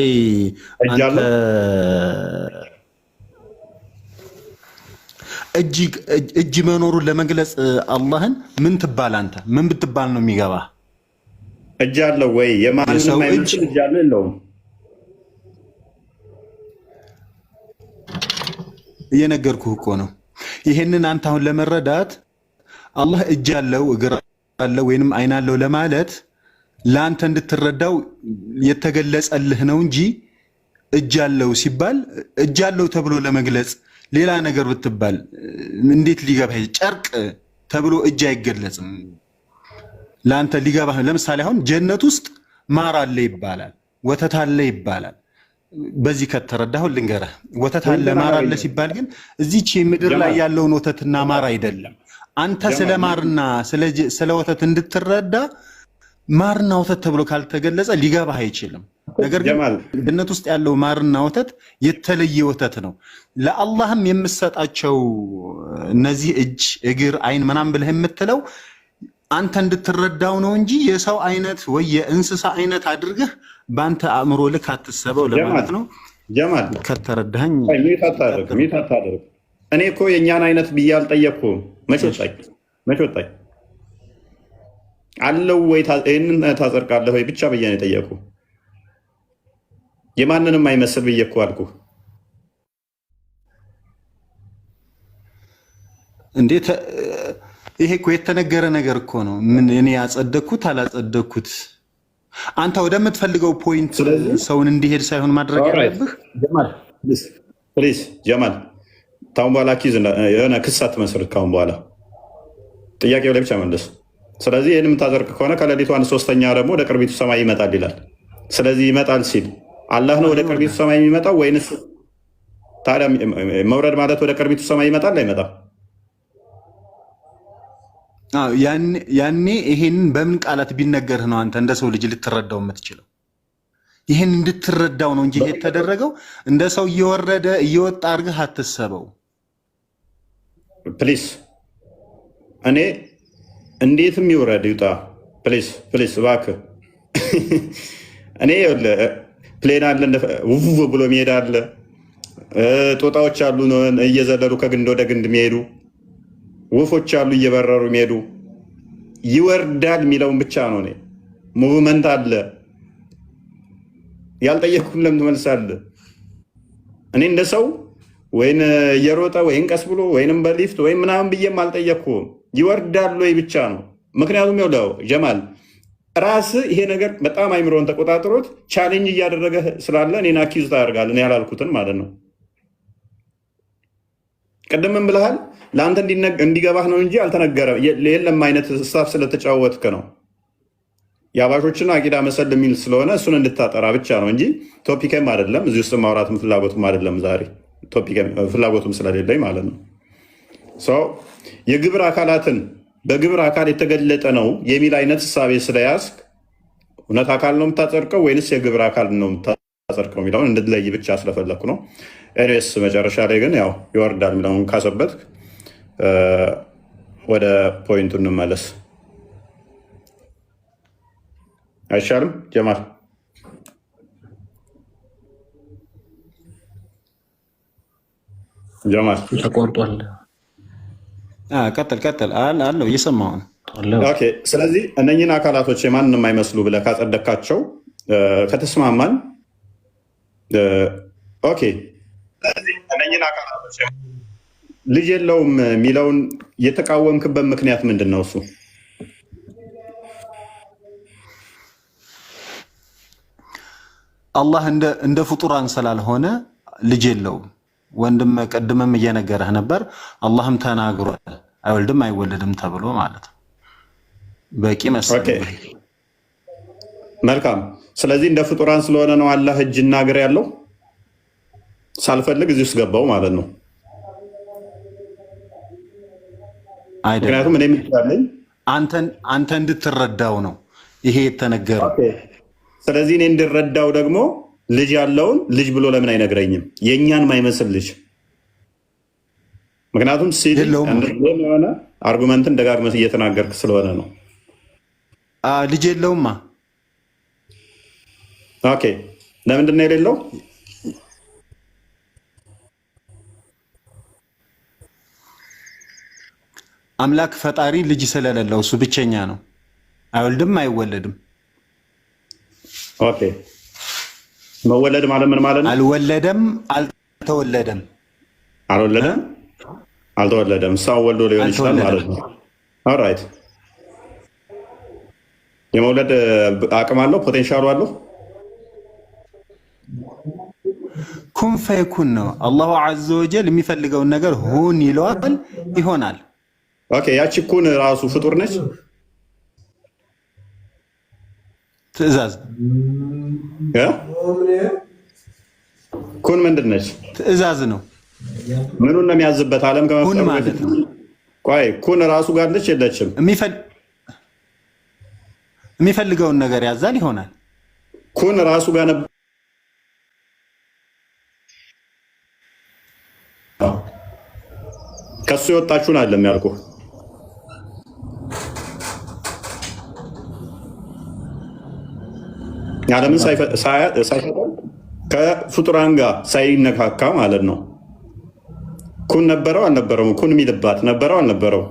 አንተ እጅ መኖሩን ለመግለጽ አላህን ምን ትባል? አንተ ምን ብትባል ነው የሚገባ? እጅ አለው ወይ? የማንንም አይመስሉ እጅ አለው የለውም? እየነገርኩህ እኮ ነው። ይሄንን አንተ አሁን ለመረዳት አላህ እጅ አለው እግር አለው ወይንም አይን አለው ለማለት ለአንተ እንድትረዳው የተገለጸልህ ነው እንጂ እጅ አለው ሲባል እጅ አለው ተብሎ ለመግለጽ ሌላ ነገር ብትባል እንዴት ሊገባህ? ጨርቅ ተብሎ እጅ አይገለጽም። ለአንተ ሊገባህ። ለምሳሌ አሁን ጀነት ውስጥ ማር አለ ይባላል፣ ወተት አለ ይባላል። በዚህ ከተረዳሁ ልንገርህ፣ ወተት አለ ማር አለ ሲባል ግን እዚች ምድር ላይ ያለውን ወተትና ማር አይደለም። አንተ ስለ ማርና ስለ ወተት እንድትረዳ ማርና ወተት ተብሎ ካልተገለጸ ሊገባህ አይችልም። ነገር ግን ጀነት ውስጥ ያለው ማርና ወተት የተለየ ወተት ነው። ለአላህም የምሰጣቸው እነዚህ እጅ፣ እግር፣ አይን ምናምን ብለህ የምትለው አንተ እንድትረዳው ነው እንጂ የሰው አይነት ወይ የእንስሳ አይነት አድርገህ በአንተ አእምሮ ልክ አትሰበው ለማለት ነው። ጀማል ከተረዳኸኝ ሚት አታደርግ። እኔ እኮ የእኛን አይነት ብዬ አልጠየቅኩም። መች ወጣኝ አለው ወይ ይህንን ታጸድቃለህ ወይ ብቻ ብዬ ነው የጠየቁ። የማንንም አይመስል ብዬ እኮ አልኩ። እንዴት ይሄ እኮ የተነገረ ነገር እኮ ነው። ምን እኔ ያጸደቅኩት አላጸደቅኩት አንተ ወደምትፈልገው ፖይንት ሰውን እንዲሄድ ሳይሆን ማድረግ ያለብህ። ፕሊዝ ጀማል፣ ታሁን በኋላ የሆነ ክስ አትመስርት። ካሁን በኋላ ጥያቄው ላይ ብቻ መለስ። ስለዚህ ይህን የምታዘርቅ ከሆነ ከሌሊቱ 1/3 ደግሞ ወደ ቅርቢቱ ሰማይ ይመጣል ይላል። ስለዚህ ይመጣል ሲል አላህ ነው ወደ ቅርቢቱ ሰማይ የሚመጣው ወይንስ? ታዲያ መውረድ ማለት ወደ ቅርቢቱ ሰማይ ይመጣል አይመጣም? ያኔ ይሄንን በምን ቃላት ቢነገርህ ነው አንተ እንደ ሰው ልጅ ልትረዳው የምትችለው? ይህን እንድትረዳው ነው እንጂ የተደረገው እንደ ሰው እየወረደ እየወጣ አድርገህ አትሰበው። ፕሊስ እኔ እንዴትም ይውረድ ይውጣ፣ ፕሊስ እባክህ። እኔ ፕሌን አለ ውፍ ብሎ የሚሄድ አለ፣ ጦጣዎች አሉ እየዘለሉ ከግንድ ወደ ግንድ የሚሄዱ ወፎች አሉ እየበረሩ የሚሄዱ። ይወርዳል የሚለውን ብቻ ነው። እኔ ሙቭመንት አለ ያልጠየቅኩን ለምን ትመልሳለህ? እኔ እንደ ሰው ወይን እየሮጠ ወይን ቀስ ብሎ ወይንም በሊፍት ወይም ምናምን ብዬም አልጠየቅኩም። ይወርዳል ወይ ብቻ ነው። ምክንያቱም ይኸውልህ ጀማል ራስህ ይሄ ነገር በጣም አይምሮን ተቆጣጥሮት ቻሌንጅ እያደረገ ስላለ እኔን አኪዝ ታደርጋለህ። እኔ ያላልኩትን ማለት ነው። ቅድምም ብለሃል ለአንተ እንዲገባህ ነው እንጂ አልተነገረም። የለም አይነት ስታፍ ስለተጫወትክ ነው። የአባሾችን አቂዳ መሰል የሚል ስለሆነ እሱን እንድታጠራ ብቻ ነው እንጂ ቶፒክም አይደለም። እዚህ ውስጥ ማውራትም ፍላጎቱም አይደለም። ዛሬ ፍላጎቱም ስለሌለኝ ማለት ነው። የግብር አካላትን በግብር አካል የተገለጠ ነው የሚል አይነት እሳቤ ስለያዝክ እውነት አካል ነው የምታጸድቀው ወይንስ የግብር አካል ነው የምታጸድቀው የሚለውን እንድትለይ ብቻ ስለፈለኩ ነው። ኤኒዌይስ መጨረሻ ላይ ግን ያው ይወርዳል የሚለውን ካሰበትክ ወደ ፖይንቱ እንመለስ አይሻልም? ጀማል ተቆርጧል። ቀጥል አለው እየሰማሁ ነው። ስለዚህ እነኝህን አካላቶች የማንም አይመስሉ ብለህ ካጸደካቸው ከተስማማን ኦኬ። እነኝህን አካላቶች ልጅ የለውም የሚለውን የተቃወምክበት ምክንያት ምንድን ነው? እሱ አላህ እንደ ፍጡራን ስላልሆነ ልጅ የለውም። ወንድም ቀድመም እየነገረህ ነበር። አላህም ተናግሯል አይወልድም አይወለድም ተብሎ ማለት ነው። በቂ መሰለኝ። መልካም። ስለዚህ እንደ ፍጡራን ስለሆነ ነው አላህ እጅና እግር ያለው። ሳልፈልግ እዚህ ውስጥ ገባው ማለት ነው። ምክንያቱም እኔ የምትላለኝ አንተ እንድትረዳው ነው ይሄ የተነገረው። ስለዚህ እኔ እንድረዳው ደግሞ ልጅ ያለውን ልጅ ብሎ ለምን አይነግረኝም? የእኛን ማይመስል ልጅ። ምክንያቱም የሆነ አርጉመንትን ደጋግመት እየተናገርክ ስለሆነ ነው። ልጅ የለውማ። ኦኬ፣ ለምንድን ነው የሌለው? አምላክ ፈጣሪ ልጅ ስለሌለው እሱ ብቸኛ ነው። አይወልድም አይወለድም። ኦኬ፣ መወለድ ማለት ምን ማለት ነው? አልወለደም አልተወለደም። አልወለደም አልተወለደም። ሰው ወልዶ ሊሆን ይችላል ማለት ነው። ኦልራይት። የመውለድ አቅም አለው፣ ፖቴንሻሉ አለው። ኩን ፈይኩን ነው። አላሁ ዐዘ ወጀል የሚፈልገውን ነገር ሁን ይለዋል፣ ይሆናል። ኦኬ ያቺ ኩን ራሱ ፍጡር ነች? ትእዛዝ ኩን ምንድን ነች? ትእዛዝ ነው። ምኑን ነው የሚያዝበት? ዓለም ከመፍጠሩ ማለት ነው። ቆይ ኩን ራሱ ጋር ነች የለችም? የሚፈልገውን ነገር ያዛል፣ ይሆናል። ኩን ራሱ ጋር ነበር። ከሱ የወጣችሁን አይደለም ያልኩህ። ዓለምን ሳይፈጠር ከፍጡራን ጋር ሳይነካካ ማለት ነው። ኩን ነበረው አልነበረው? ኩን የሚልባት ነበረው አልነበረው?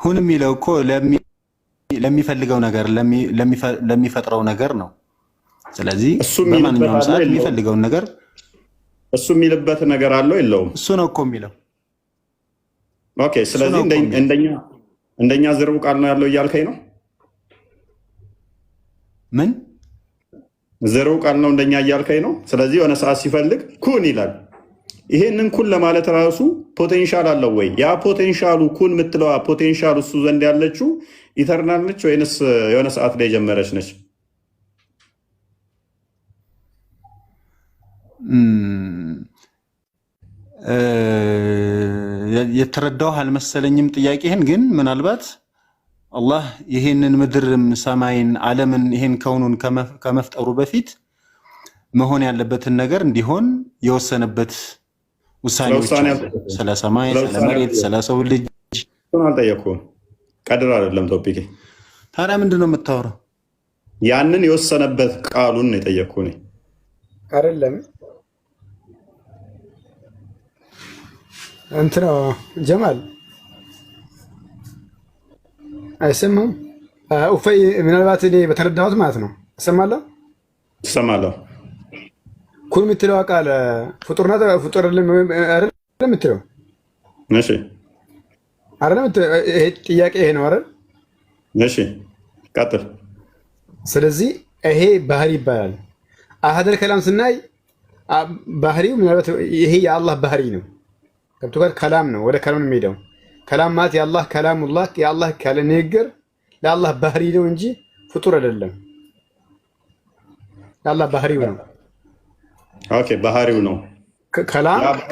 ሁን የሚለው እኮ ለሚፈልገው ነገር ለሚፈጥረው ነገር ነው። ስለዚህ በማንኛውም ሰዓት የሚፈልገውን ነገር እሱ የሚልበት ነገር አለው የለውም? እሱ ነው እኮ የሚለው። ኦኬ ስለዚህ እንደኛ ዝርቡ ቃል ነው ያለው እያልከኝ ነው? ምን ዝርቡ ቃል ነው እንደኛ እያልከኝ ነው? ስለዚህ የሆነ ሰዓት ሲፈልግ ኩን ይላል። ይሄንን ኩን ለማለት ራሱ ፖቴንሻል አለው ወይ? ያ ፖቴንሻሉ ኩን የምትለዋ ፖቴንሻሉ እሱ ዘንድ ያለችው ኢተርናል ነች ወይንስ የሆነ ሰዓት ላይ የጀመረች ነች? የተረዳው አልመሰለኝም ጥያቄህን። ግን ምናልባት አላህ ይሄንን ምድርም ሰማይን ዓለምን ይሄን ከውኑን ከመፍጠሩ በፊት መሆን ያለበትን ነገር እንዲሆን የወሰነበት ውሳኔዎች ስለ ሰማይ፣ ስለ መሬት፣ ስለ ሰው ልጅ አልጠየኩም። ቀድር አይደለም ቶፒክ። ታዲያ ምንድን ነው የምታወራው? ያንን የወሰነበት ቃሉን ነው የጠየቅኩህ እኔ አይደለም። እንትና ጀማል አይሰማም? ኡፈይ ምናልባት እኔ በተረዳሁት ማለት ነው። እሰማለሁ ትሰማለህ? ኩን የምትለው ቃል ፍጡርና ፍጡር አይደለም የምትለው? እሺ አይደለም። ይሄ ጥያቄ ይሄ ነው አይደል? እሺ ቀጥል። ስለዚህ ይሄ ባህሪ ይባላል። አሐደል ከላም ስናይ ባህሪው ምናልባት ይሄ የአላህ ባህሪ ነው። ገብቶሃል? ከላም ነው፣ ወደ ከላም ነው የሚሄደው። ከላም ማለት የአላህ ከላሙላህ የአላህ ካለ ንግግር ለአላህ ባህሪ ነው እንጂ ፍጡር አይደለም። የአላህ ባህሪው ነው። ኦኬ ባህሪው ነው።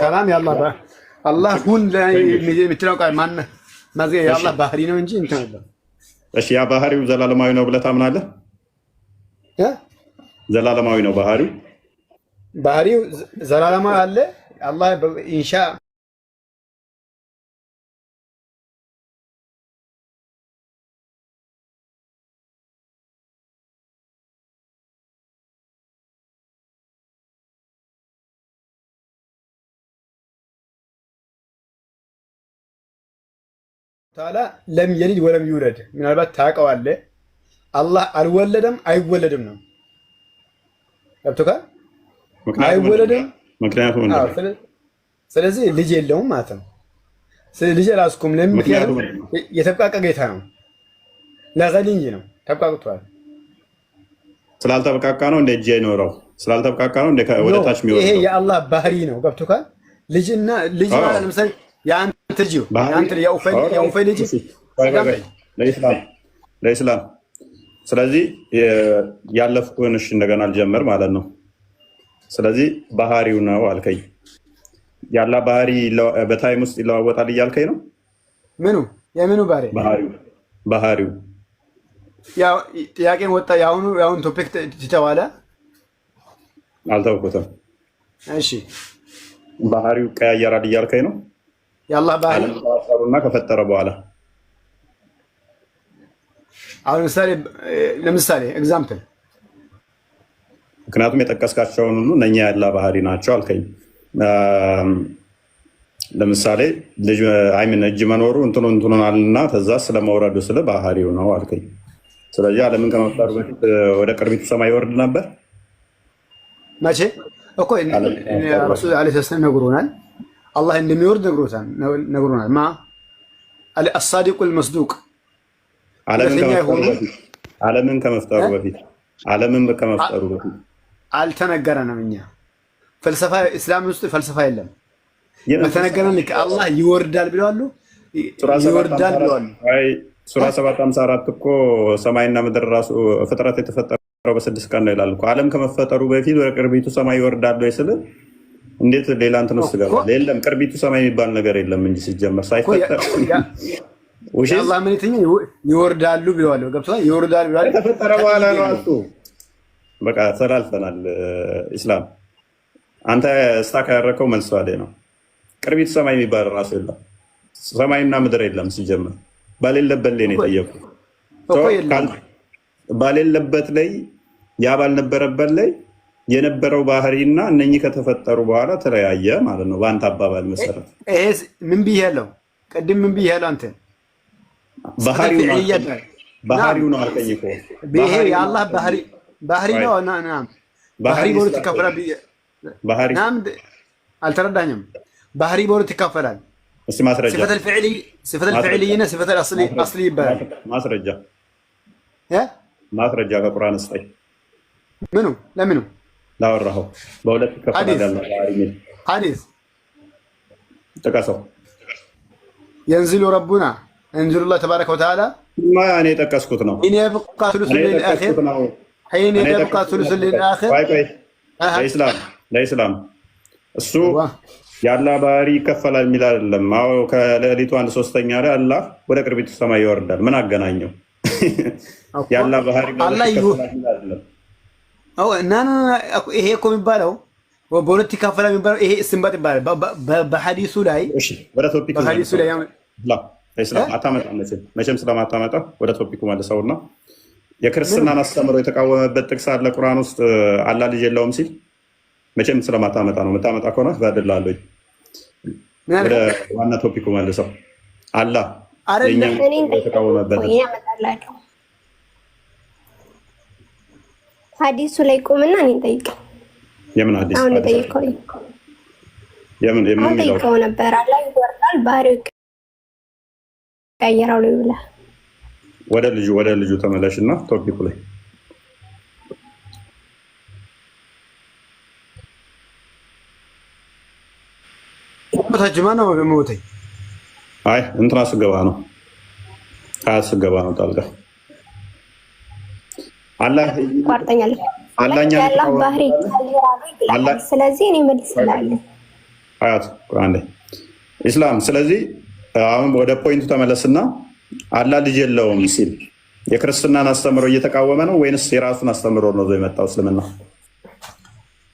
ከላም የአላህ አላህ ሁን የምትለው ቃል ማን የአላህ ባህሪ ነው እንጂ እንትን አይደለም። እሺ ያ ባህሪው ዘላለማዊ ነው ብለህ ታምናለህ? ዘላለማዊ ነው ባህሪው። ባህሪው ዘላለማዊ አለ። አላህ ኢንሻ ታላ ለም የሊድ ወለም ይውለድ። ምናልባት ታውቀዋለህ። አላህ አልወለደም አይወለድም ነው። ገብቶካል? አይወለድም ምክንያቱም ስለዚህ ልጅ የለውም ማለት ነው። ልጅ አላስኩም። ምክንያቱም የተብቃቀ ጌታ ነው። ለገሊኝ ነው ተብቃቅቷል። ስላልተብቃቃ ነው እንደ እጅ አይኖረው። ስላልተብቃቃ ነው እንደ ወደ ታች የሚወጣው። ይሄ የአላህ ባህሪ ነው። ገብቶካል? ልጅና ልጅ ማለት ለምሳሌ የአንተ ልጅ የኡፈይ ልጅ ለኢስላም። ስለዚህ ያለፍኩህን እሺ እንደገና አልጀምር ማለት ነው። ስለዚህ ባህሪው ነው አልከኝ። ያላ ባህሪ በታይም ውስጥ ይለዋወጣል እያልከኝ ነው? ምኑ የምኑ ባህሪ? ባህሪው ያው ጥያቄን ወጣ። የአሁኑ ቶፒክ ትተዋለ? አልተውኩትም። እሺ ባህሪው ቀያየራል እያልከኝ ነው? የአላህ ባህሪ እና ከፈጠረ በኋላ አሁን ለምሳሌ ኤግዛምፕል፣ ምክንያቱም የጠቀስካቸውን ሁሉ እነኛ ያላ ባህሪ ናቸው አልከኝ። ለምሳሌ ልጅ እጅ መኖሩ እንትኑን አልና ከዛ ስለመውረዱ ስለ ባህሪው ነው አልከኝ። ስለዚህ ዓለምን ከመፍጠሩ በፊት ወደ ቅርቢቱ ሰማይ ይወርድ ነበር። መቼ እኮ ረሱል ዓለይሂ ሰላም ነግሮናል። አላህ እንደሚወርድ ነግሮናል። አሳዲቁል መስዱቅ ዓለምን ከመፍጠሩ በፊት አልተነገረንም። እኛ ፈልሰፋ እስላም ውስጥ ፈልሰፋ የለም። በተነገረን ልክ አላህ ይወርዳል ብለዋል። ይወርዳል ብለዋል። ሱራ 754 እኮ ሰማይና ምድር ራሱ ፍጥረት የተፈጠረው በ6 ቀን ነው ይላል እኮ። ዓለም ከመፈጠሩ በፊት ወደ ቅርቢቱ ሰማይ ይወርዳል ወይ ስል እንዴት ሌላ እንትን ውስጥ ገባል? የለም ቅርቢቱ ሰማይ የሚባል ነገር የለም እንጂ ሲጀመር ሳይፈጠር አላህ ምን ይተኛ ይወርዳሉ ብለዋል። ገብቶሃል? ይወርዳል ብለዋል። ከተፈጠረ በኋላ ነው እሱ። በቃ ተላልፈናል። ኢስላም አንተ ስታካ ያደረከው መልስ ዋሌ ነው። ቅርቢቱ ሰማይ የሚባል ራሱ የለም። ሰማይና ምድር የለም ሲጀመር። ባሌለበት ላይ ነው የጠየቁት። ባሌለበት ላይ ያ ባልነበረበት ላይ የነበረው ባህሪና እነኚህ ከተፈጠሩ በኋላ ተለያየ ማለት ነው። በአንተ አባባል መሰረት ይሄስ ምን ብያለሁ? ቅድም ምን ብያለሁ? አንተ ባህሪው ነው አልከኝ እኮ። ይሄ የአላህ ባህሪ ነው። ባህሪ በሁለት ይከፈላል። አልተረዳኝም። ባህሪ በሁለት ይከፈላል። እስቲ ማስረጃ። ሲፈተል ፊዕሊና ሲፈተል አስሊ ይባላል። ማስረጃ ከቁርአን እስጠኝ። ምኑ ለምኑ ላወራኸው በሁለት ይከፈላል ያለው ባህሪ ነው። ሐዲስ ጥቀሰው። ينزل ربنا ينزل الله تبارك وتعالى ما እኔ የጠቀስኩት ነው። حين يبقى ثلث للآخر حين يبقى ثلث للآخر ለኢስላም እሱ የአላህ ባህሪ ይከፈላል የሚል አይደለም። አዎ ከሌሊቱ 1/3 ላይ አላህ ወደ ቅርቢቱ ሰማይ ይወርዳል። ምን አገናኘው? የአላህ ባህሪ ይከፈላል የሚል አይደለም። ይሄ እኮ የሚባለው በሁለት ይከፈላል የሚባለው ይሄ እስንባጥ ይባላል። በሐዲሱ ላይ ወደ ቶፒኩ አታመጣም። መቼም ስለማታመጣ ወደ ቶፒኩ መልሰውና የክርስትናን አስተምሮ የተቃወመበት ጥቅስ አለ ቁርአን ውስጥ አላህ ልጅ የለውም ሲል መቼም ስለማታመጣ ነው። የምታመጣ ከሆነ ባደላለሁ። ወደ ዋና ቶፒኩ መልሰው አላህ የተቃወመበት ሐዲሱ ላይ ቆምና እኔን ጠይቅ። የምን ሐዲስ? አሁን ጠይቀው። የምን ጠይቀው ነበር። አላህ ይወርዳል ባህሪው ይቀየራል ብለህ ወደ ልጁ ተመለሽና ቶፒኩ ላይ ታጅማ ነው በሞተኝ። አይ እንትና ስገባ ነው ስገባ ነው ጣልቃ አላህ ቋርጠኛል። አላህ ባህሪ ይቀየራል። ስለዚህ እኔ መልስላለሁ። አያት ቁርአን ላይ ኢስላም። ስለዚህ አሁን ወደ ፖይንቱ ተመለስና አላህ ልጅ የለውም ሲል የክርስትናን አስተምሮ እየተቃወመ ነው ወይንስ የራሱን አስተምሮ ነው የመጣው? እስልምና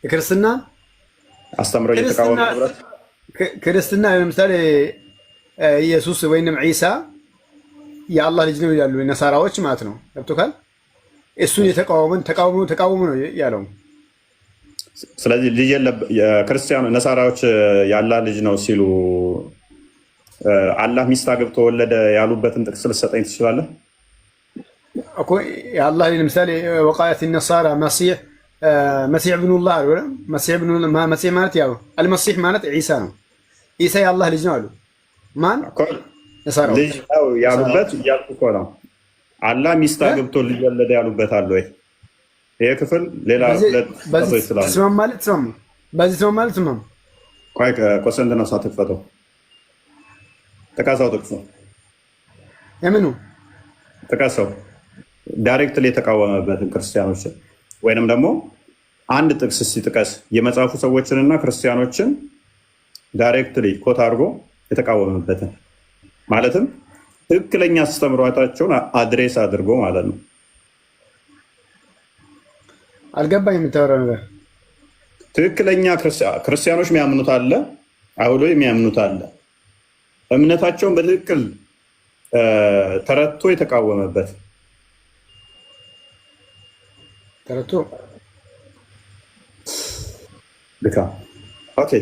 የክርስትና አስተምሮ እየተቃወመ ነው። ክርስትና ለምሳሌ ኢየሱስ ወይንም ዒሳ የአላህ ልጅ ነው ይላሉ ነሳራዎች ማለት ነው። ገብቶካል? እሱን ተቃውሞ ነው ያለው። ስለዚህ ልጅ የክርስቲያኑ ነሳራዎች የአላህ ልጅ ነው ሲሉ አላህ ሚስት አግብቶ ወለደ ያሉበትን ጥቅስ ልትሰጠኝ ትችላለህ? እኮ የአላህ ለምሳሌ ወቃየት ነሳራ መሲሕ ብኑላህ አሉ። መሲሕ ማለት ያው አልመሲሕ ማለት ዒሳ ነው። ዒሳ የአላህ ልጅ ነው አሉ። ማን ነሳራዎች ልጅ ነው ያሉበት እያልኩ እኮ ነው። አላህ ሚስት አግብቶ ልጅ ወለደ ያሉበት አለ ወይ? ይሄ ክፍል ሌላ ሁለት ስላለ ትስማማለህ? በዚህ ትስማማለህ? ቆይ ቆሰንት ነው ሳትፈተው ተቃሳው ጥቅስ ነው የምኑ ተቃሳው ዳይሬክትሊ የተቃወመበትን ክርስቲያኖች ወይንም ደግሞ አንድ ጥቅስ ሲጥቀስ የመጽሐፉ ሰዎችንና ክርስቲያኖችን ዳይሬክትሊ ኮት አድርጎ የተቃወመበትን ማለትም ትክክለኛ አስተምሯታቸውን አድሬስ አድርጎ ማለት ነው። አልገባኝ የምታወራው ነገር። ትክክለኛ ክርስቲያኖች የሚያምኑት አለ፣ አይሁዶች የሚያምኑት አለ። እምነታቸውን በትክክል ተረድቶ የተቃወመበት ተረድቶ ልካ ኦኬ።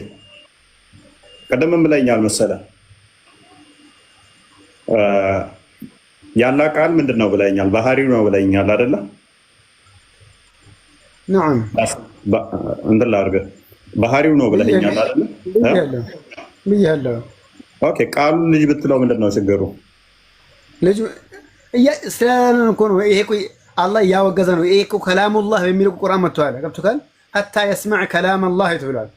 ቀደም ብለኛል መሰለህ ያላ ቃል ምንድን ነው ብለኛል? ባህሪው ነው ብለኛል አይደለ? ነዓም እንትን ላድርገህ ባህሪው ነው ብለኛል አይደለ? ብያለሁ። ኦኬ ቃሉ ልጅ ብትለው ምንድን ነው ችግሩ? ልጅ ስለምን እኮ ነው ይሄ እኮ አላህ እያወገዘ ነው። ይሄ እኮ ከላሙላህ በሚለው ቁርአን መጥቷል። ገብቶካል? ሐታ የስመዕ ከላም አላህ ተብሏል።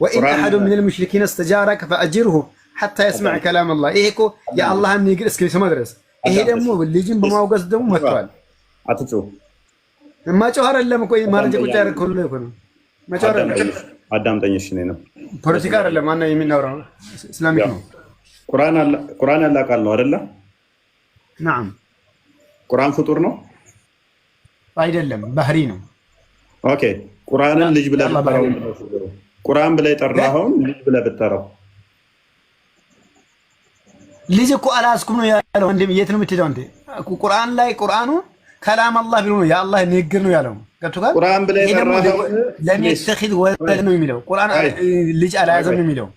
ወኢን አሐዱ ሚነል ሙሽሪኪነ እስተጃረከ ፈአጅርሁ ሐታ የስመዕ ከላም አላህ። ይሄ እኮ የአላህን ንግግር እስኪሰማ ድረስ። ይሄ ደግሞ ልጅን በማውገዝ ደግሞ መጥቷል። ማጮህ አይደለም እኮ ማረጃ ቁጭ ያደረግከው እኮ ነው። ማጮህ አይደለም። አዳምጠኝ እሺ። ነው ፖለቲካ አይደለም። ማነው የሚናወራው? እስላሚክ ነው። ቁርአን ያለ ቃል ነው አይደለ? ናም። ቁርአን ፍጡር ነው አይደለም፣ ባህሪ ነው። ኦኬ። ቁርአንን ልጅ ብለህ ብትጠራው፣ ቁርአን ብለህ የጠራኸውን ልጅ ብለህ ብትጠራው፣ ልጅ እኮ አላስኩም ነው ያለው። እንዴ የት ነው የምትሄደው አንተ? ቁርአን ላይ ቁርአኑ ከላም አላህ ብሎ ነው የአላህ ንግግር ነው ያለው። ገብቶሃል? ቁርአን ብለህ የጠራኸው ለኔ ተኺድ ወለድ ነው የሚለው። ቁርአን ልጅ አላያዘም ነው የሚለው።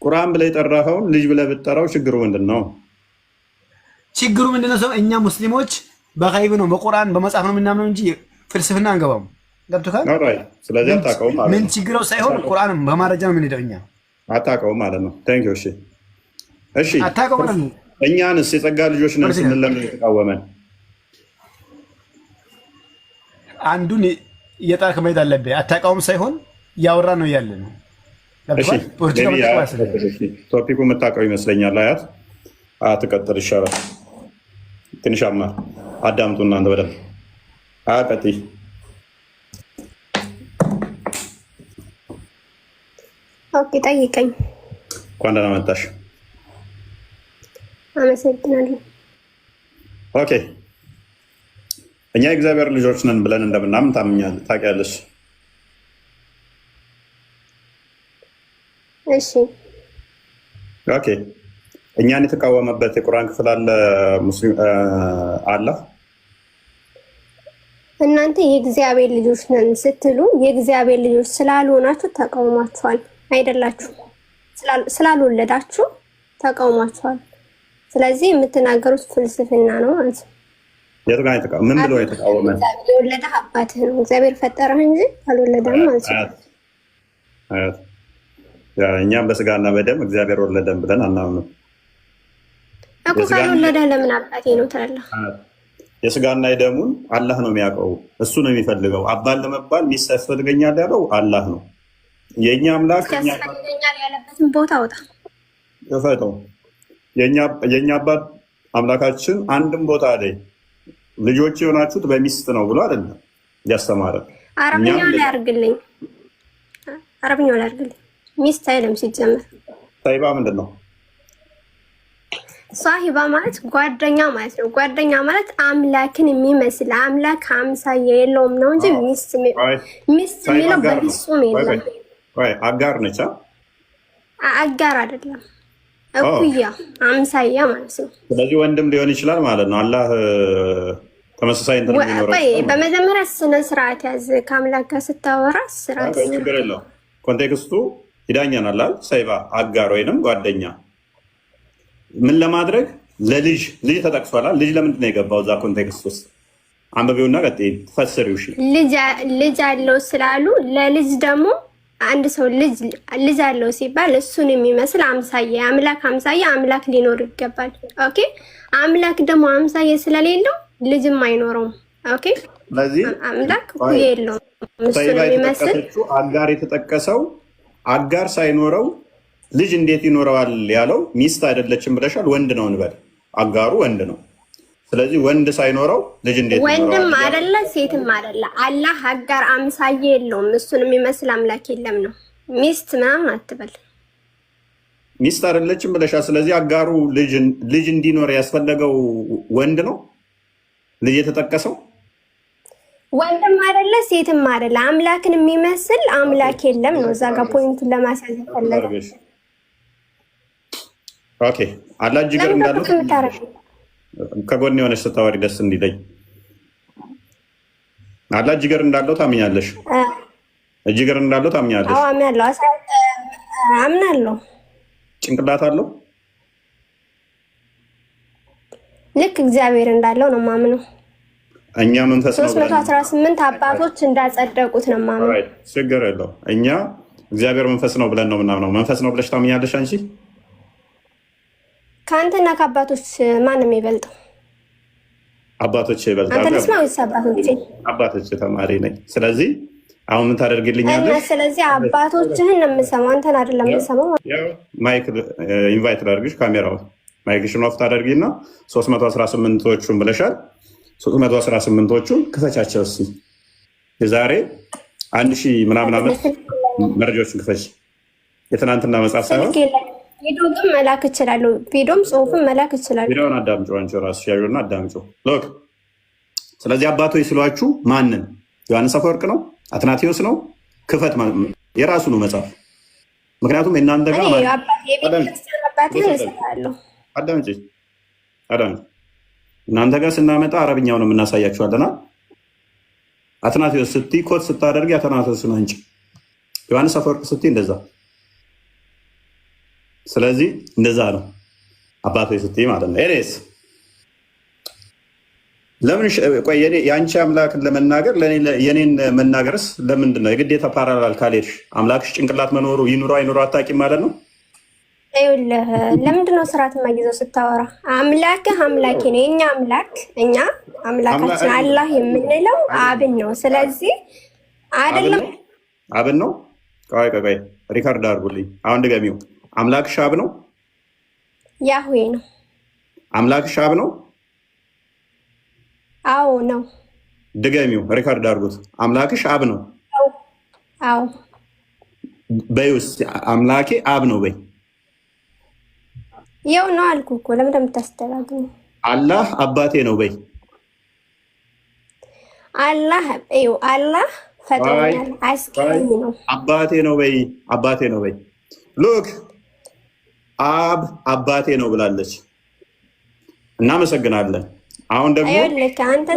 ቁርአን ብለህ የጠራኸውን ልጅ ብለህ ብትጠራው ችግሩ ምንድነው? ችግሩ ምንድነው? ሰው እኛ ሙስሊሞች በገይብ ነው በቁርአን በመጽሐፍ ነው የምናምነው እንጂ ፍልስፍና አንገባም። ገብቶሃል? ስለዚህ አታውቀውም ማለት ነው። ምን ችግረው ሳይሆን ቁርአን በማረጃ ነው የምንሄደው እኛ። አታውቀውም ማለት ነው። ታንክ ዩ። እሺ አታውቀውም ማለት ነው። እኛንስ የጸጋ ልጆች ነን ስንል ለምን ተቃወመን? አንዱን እየጣልክ መሄድ አለብህ። አታውቀውም ሳይሆን እያወራ ነው ያለ ነው። ቶፒኩ የምታውቀው ይመስለኛል። አያት አትቀጥል ይሻላል። ትንሽ አዳምጡ እናንተ በደንብ ቀጥይ። ኦኬ ጠይቀኝ። እንኳን ደህና መጣሽ። አመሰግናለሁ። ኦኬ እኛ የእግዚአብሔር ልጆች ነን ብለን እንደምናምን ታውቂያለሽ? እሺ ኦኬ። እኛን የተቃወመበት የቁርአን ክፍል አለ ሙስሊም አለ። እናንተ የእግዚአብሔር ልጆች ነን ስትሉ የእግዚአብሔር ልጆች ስላልሆናችሁ ተቃውሟችኋል አይደላችሁ? ስላልወለዳችሁ ተቃውሟችኋል። ስለዚህ የምትናገሩት ፍልስፍና ነው ማለት ነው። ምን ብሎ የተቃወመ? የወለደህ አባትህ ነው። እግዚአብሔር ፈጠረህ እንጂ አልወለደም ማለት ነው። እኛም በስጋና በደም እግዚአብሔር ወለደን ብለን አናምንም እኮ። ካልወለደህ ለምን አባቴ ነው ትላለህ? የስጋና የደሙን አላህ ነው የሚያውቀው፣ እሱ ነው የሚፈልገው። አባል ለመባል ሚስት ያስፈልገኛል ያለው አላህ ነው። የእኛ አምላክ ያስፈልገኛል ያለበትን ቦታ አውጣ ፈተው። የእኛ አባት አምላካችን አንድም ቦታ ላይ ልጆች የሆናችሁት በሚስት ነው ብሎ አይደለም ያስተማረን። አረብኛው ላይ አድርግልኝ፣ አረብኛው ላይ አድርግልኝ። ሚስት አይልም ሲጀመር። ሳሂባ ምንድን ነው? ሳሂባ ማለት ጓደኛ ማለት ነው። ጓደኛ ማለት አምላክን የሚመስል አምላክ አምሳያ የለውም ነው እንጂ ሚስት የሚለው በፍጹም የለም። አጋር ነች። አጋር አይደለም፣ እኩያ አምሳያ ማለት ነው። ስለዚህ ወንድም ሊሆን ይችላል ማለት ነው። አላህ ተመሳሳይ እንትን የሚኖረው በመጀመሪያ ስነ ስርዓት ያዝ። ከአምላክ ጋር ስታወራ ስርዓት ችግር የለውም። ኮንቴክስቱ ይዳኛናል። ሳሂባ አጋር ወይንም ጓደኛ ምን ለማድረግ ለልጅ ተጠቅሷል። ልጅ ለምንድን ነው የገባው እዛ ኮንቴክስት ውስጥ? አንበቢውና ቀጥይ ፈስሪው። እሺ ልጅ አለው ስላሉ ለልጅ ደግሞ አንድ ሰው ልጅ አለው ሲባል እሱን የሚመስል አምሳያ አምላክ አምሳያ አምላክ ሊኖር ይገባል። ኦኬ አምላክ ደግሞ አምሳያ ስለሌለው ልጅም አይኖረውም። ኦኬ ስለዚህ አምላክ የለውም እሱን የሚመስል። አጋር የተጠቀሰው አጋር ሳይኖረው ልጅ እንዴት ይኖረዋል ያለው ሚስት አይደለችም ብለሻል። ወንድ ነው እንበል፣ አጋሩ ወንድ ነው። ስለዚህ ወንድ ሳይኖረው ልጅ እንዴት ይኖረዋል? ወንድም አይደለ ሴትም አይደለ። አላህ አጋር አምሳያ የለውም፣ እሱን የሚመስል አምላክ የለም ነው። ሚስት ምናምን አትበል። ሚስት አይደለችም ብለሻል። ስለዚህ አጋሩ ልጅ እንዲኖር ያስፈለገው ወንድ ነው ልጅ የተጠቀሰው። ወንድም አይደለ ሴትም አይደለ፣ አምላክን የሚመስል አምላክ የለም ነው። እዛ ጋር ፖይንቱን ለማሳየት ፈለገ። ኦኬ አላህ ጅገር እንዳለው ከጎን የሆነች ስታወሪ ደስ እንዲለኝ። አላህ ጅገር እንዳለው ታምኛለሽ? ጅገር እንዳለው ታምኛለሽ? አዎ አምናለሁ። ጭንቅላት አለው ልክ እግዚአብሔር እንዳለው ነው ማምነው። እኛ መንፈስ ነው 318 አባቶች እንዳጸደቁት ነው ማምነው። ችግር የለው። እኛ እግዚአብሔር መንፈስ ነው ብለን ነው ምናምነው። መንፈስ ነው ብለሽ ታምኛለሽ አንቺ? ከአንተና ከአባቶች ማን ነው የሚበልጠው? አባቶች ይበልጣሉ። አንተ ልስማ ወይስ አባቶች? አባቶች ተማሪ ነኝ። ስለዚህ አሁን ምን ታደርግልኛለሽ? እና ስለዚህ አባቶችህን ነው የምሰማው፣ አንተን አይደለም የምሰማው። ማይክ ኢንቫይት ላድርግሽ፣ ካሜራው ማይክሽን ኦፍ ታደርጊና 318ቶቹን ብለሻል። 318ቶቹን ክፈቻቸው እስኪ። የዛሬ 1000 ምናምን ዓመት መረጃዎችን ክፈች። የትናንትና መጽሐፍ ሳይሆን ቪዲዮ ግን መላክ እችላለሁ። ቪዲዮም ጽሁፍም መላክ እችላለሁ። ቪዲዮውን አዳምጪው፣ አንቺ ራስሽ ያዩና አዳምጪው። ሎክ ስለዚህ አባቶች ሲሏችሁ ማንን? ዮሐንስ አፈወርቅ ነው? አትናቴዎስ ነው? ክፈት የራሱ ነው መጽሐፍ። ምክንያቱም እናንተ ጋር አዳምጪ እናንተ ጋር ስናመጣ አረብኛው ነው የምናሳያችኋለና አትናቴዎስ ስትይ ኮት ስታደርጊ አትናቴዎስን አንቺ፣ ዮሐንስ አፈወርቅ ስትይ እንደዛ። ስለዚህ እንደዛ ነው አባቶች ስትይ ማለት ነው። ኤሬስ ለምን ቆይ የአንቺ አምላክን ለመናገር የኔን መናገርስ ለምንድን ነው የግዴታ ፓራላል ካልሄድሽ? አምላክሽ ጭንቅላት መኖሩ ይኑሮ አይኑሮ አታውቂም ማለት ነው። ይኸውልህ ለምንድን ነው ስርዓት የማይዘው ስታወራ? አምላክህ አምላኬ ነው። የኛ አምላክ እኛ አምላካችን አላህ የምንለው አብን ነው። ስለዚህ አይደለም አብን ነው። ቆይ ሪካርድ አድርጉልኝ አሁን ድገሚው። አምላክሽ አብ ነው? ያህዌ ነው። አምላክሽ አብ ነው? አዎ ነው። ድገሚው፣ ሪካርድ አድርጉት። አምላክሽ አብ ነው? አዎ በይ ውስጥ አምላኬ አብ ነው በይ። ያው ነው አልኩህ እኮ ለምን እንደምታስተላግኝ። አላህ አባቴ ነው በይ። አላህ ፈጥሮኛል አስቀኝ ነው። አባቴ ነው በይ። አባቴ ነው በይ። ሉክ አብ አባቴ ነው ብላለች። እናመሰግናለን። አሁን ደግሞ አንተ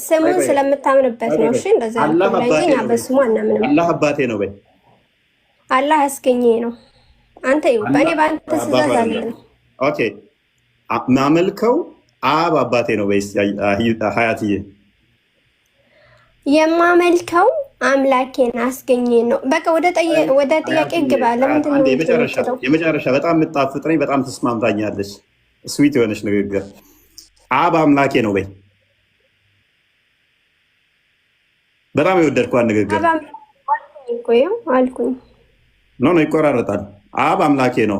ስሙን ስለምታምንበት ነው። እሺ እንደዛ ለኛ በስሙ አናምንም። አላህ አባቴ ነው በይ። አላህ አስገኘ ነው። አንተ በእኔ በአንተ ትእዛዝ አለ። ኦኬ ማመልከው አብ አባቴ ነው በይ። ሀያትዬ የማመልከው አምላኬን አስገኘ ነው። በቃ ወደ ጥያቄ ግባ። ለምንድን ነው የመጨረሻ በጣም የምጣፍጥ ነኝ። በጣም ተስማምታኛለች። ስዊት የሆነች ንግግር። አብ አምላኬ ነው በይ። በጣም የወደድኳት ንግግር አልኩኝ። ኖ ይቆራረጣል። አብ አምላኬ ነው።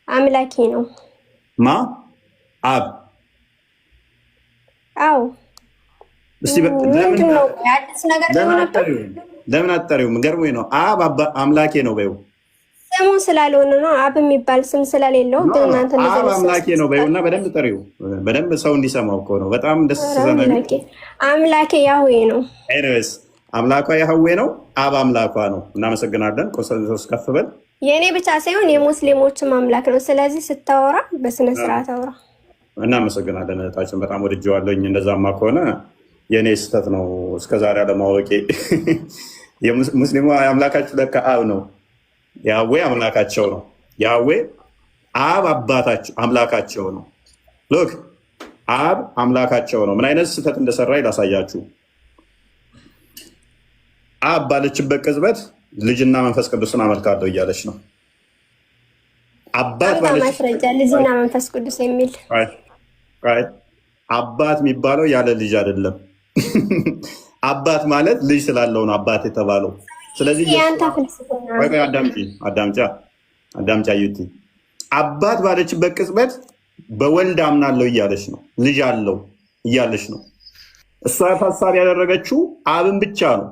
አምላኬ ነው ማ አብ? አዎ። ለምን አትጠሪውም? ገርሞኝ ነው። አብ አምላኬ ነው በይው። ስሙ ስላልሆነ ነው። አብ የሚባል ስም ስለሌለው አብ አምላኬ ነው በይው እና በደንብ ጠሪው። በደንብ ሰው እንዲሰማው እኮ ነው። በጣም ደስ ዘመን አምላኬ ያህዌ ነው። ኤኒዌይስ አምላኳ ያህዌ ነው። አብ አምላኳ ነው። እናመሰግናለን። ቆንሰንሶስ ከፍ በል። የእኔ ብቻ ሳይሆን የሙስሊሞችም አምላክ ነው። ስለዚህ ስታወራ በስነስርዓት አውራ። እናመሰግናለን እህታችን፣ በጣም ወድጄዋለሁኝ። እንደዛማ ከሆነ የእኔ ስህተት ነው እስከዛሬ አለማወቄ። ሙስሊሙ አምላካችሁ ለካ አብ ነው። ያህዌ አምላካቸው ነው። ያህዌ አብ አባታቸው አምላካቸው ነው። ሎክ አብ አምላካቸው ነው። ምን አይነት ስህተት እንደሰራ ላሳያችሁ። አብ ባለችበት ቅጽበት ልጅና መንፈስ ቅዱስን አመልካለሁ እያለች ነው። አባት ማስረጃ ልጅና መንፈስ ቅዱስ የሚል አባት የሚባለው ያለ ልጅ አይደለም። አባት ማለት ልጅ ስላለው ነው አባት የተባለው። ስለዚህ አዳምጫ ዩቲ አባት ባለችበት ቅጽበት በወልድ አምናለሁ እያለች ነው። ልጅ አለው እያለች ነው። እሷ ታሳቢ ያደረገችው አብን ብቻ ነው።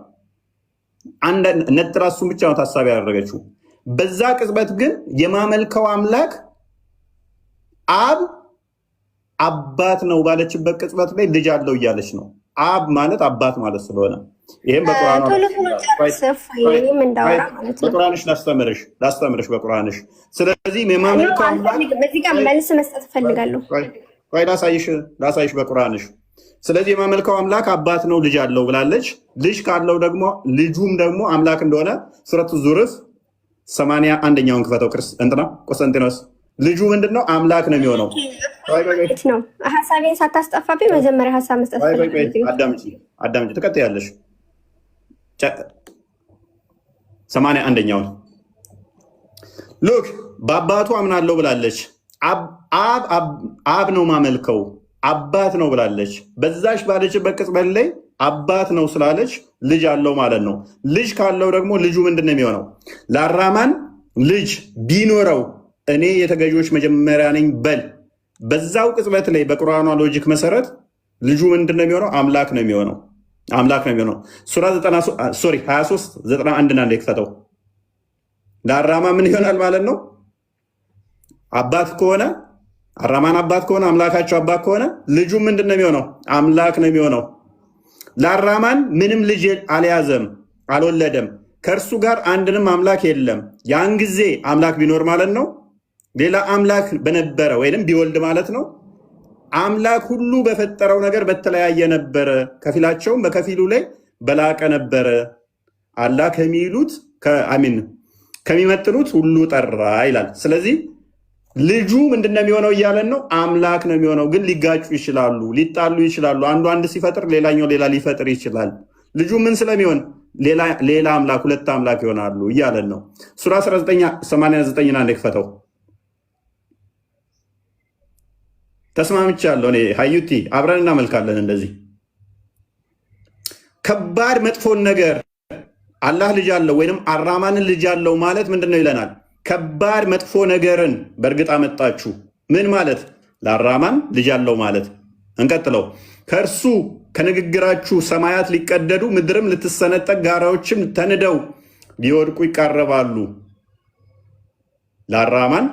ነጥራ እሱን ብቻ ነው ታሳቢ ያደረገችው። በዛ ቅጽበት ግን የማመልከው አምላክ አብ አባት ነው ባለችበት ቅጽበት ላይ ልጅ አለው እያለች ነው። አብ ማለት አባት ማለት ስለሆነ ይሄም በቁርአንሽ ላስተምርሽ በቁርአንሽ። ስለዚህ የማመልከው አምላክ በዚህ ጋር መልስ መስጠት እፈልጋለሁ። ላሳይሽ በቁርአንሽ። ስለዚህ የማመልከው አምላክ አባት ነው ልጅ አለው ብላለች። ልጅ ካለው ደግሞ ልጁም ደግሞ አምላክ እንደሆነ ሱረቱ ዙሩፍ 81ኛውን ክፈተው። እንትና ቆስጠንጢኖስ ልጁ ምንድነው? አምላክ ነው የሚሆነው። ነው ሀሳቤን ሳታስጠፋብኝ መጀመሪያ ሀሳብ መስጠት አዳምጪ፣ ትቀጥያለሽ። 81ኛውን ሉክ በአባቱ አምናለሁ ብላለች። አብ ነው ማመልከው። አባት ነው ብላለች። በዛች ባለችበት ቅጽበት ላይ አባት ነው ስላለች ልጅ አለው ማለት ነው። ልጅ ካለው ደግሞ ልጁ ምንድን ነው የሚሆነው? ለአራማን ልጅ ቢኖረው እኔ የተገዢዎች መጀመሪያ ነኝ በል። በዛው ቅጽበት ላይ በቁርአኗ ሎጂክ መሰረት ልጁ ምንድን ነው የሚሆነው? አምላክ ነው የሚሆነው። አምላክ ነው የሚሆነው። ሱራ 23:91 እና ክፈተው። ለአራማን ምን ይሆናል ማለት ነው? አባት ከሆነ አራማን አባት ከሆነ አምላካቸው አባት ከሆነ ልጁ ምንድን ነው የሚሆነው? አምላክ ነው የሚሆነው። ለአራማን ምንም ልጅ አልያዘም፣ አልወለደም። ከእርሱ ጋር አንድንም አምላክ የለም። ያን ጊዜ አምላክ ቢኖር ማለት ነው ሌላ አምላክ በነበረ ወይም ቢወልድ ማለት ነው አምላክ ሁሉ በፈጠረው ነገር በተለያየ ነበረ፣ ከፊላቸውም በከፊሉ ላይ በላቀ ነበረ። አላህ ከሚሉት ከሚመጥኑት ሁሉ ጠራ ይላል። ስለዚህ ልጁ ምንድን ነው የሚሆነው እያለን ነው? አምላክ ነው የሚሆነው። ግን ሊጋጩ ይችላሉ፣ ሊጣሉ ይችላሉ። አንዱ ሲፈጥር ሌላኛው ሌላ ሊፈጥር ይችላል። ልጁ ምን ስለሚሆን ሌላ አምላክ፣ ሁለት አምላክ ይሆናሉ እያለን ነው። ሱራ 19:89 እና ክፈተው። ተስማምቻለሁ እኔ ሀዩቲ፣ አብረን እናመልካለን። እንደዚህ ከባድ መጥፎን ነገር አላህ ልጅ አለው ወይንም አራማንን ልጅ አለው ማለት ምንድን ነው ይለናል? ከባድ መጥፎ ነገርን በእርግጥ አመጣችሁ። ምን ማለት? ለአራማን ልጅ አለው ማለት። እንቀጥለው። ከእርሱ ከንግግራችሁ ሰማያት ሊቀደዱ ምድርም ልትሰነጠቅ ጋራዎችም ተንደው ሊወድቁ ይቃረባሉ። ለአራማን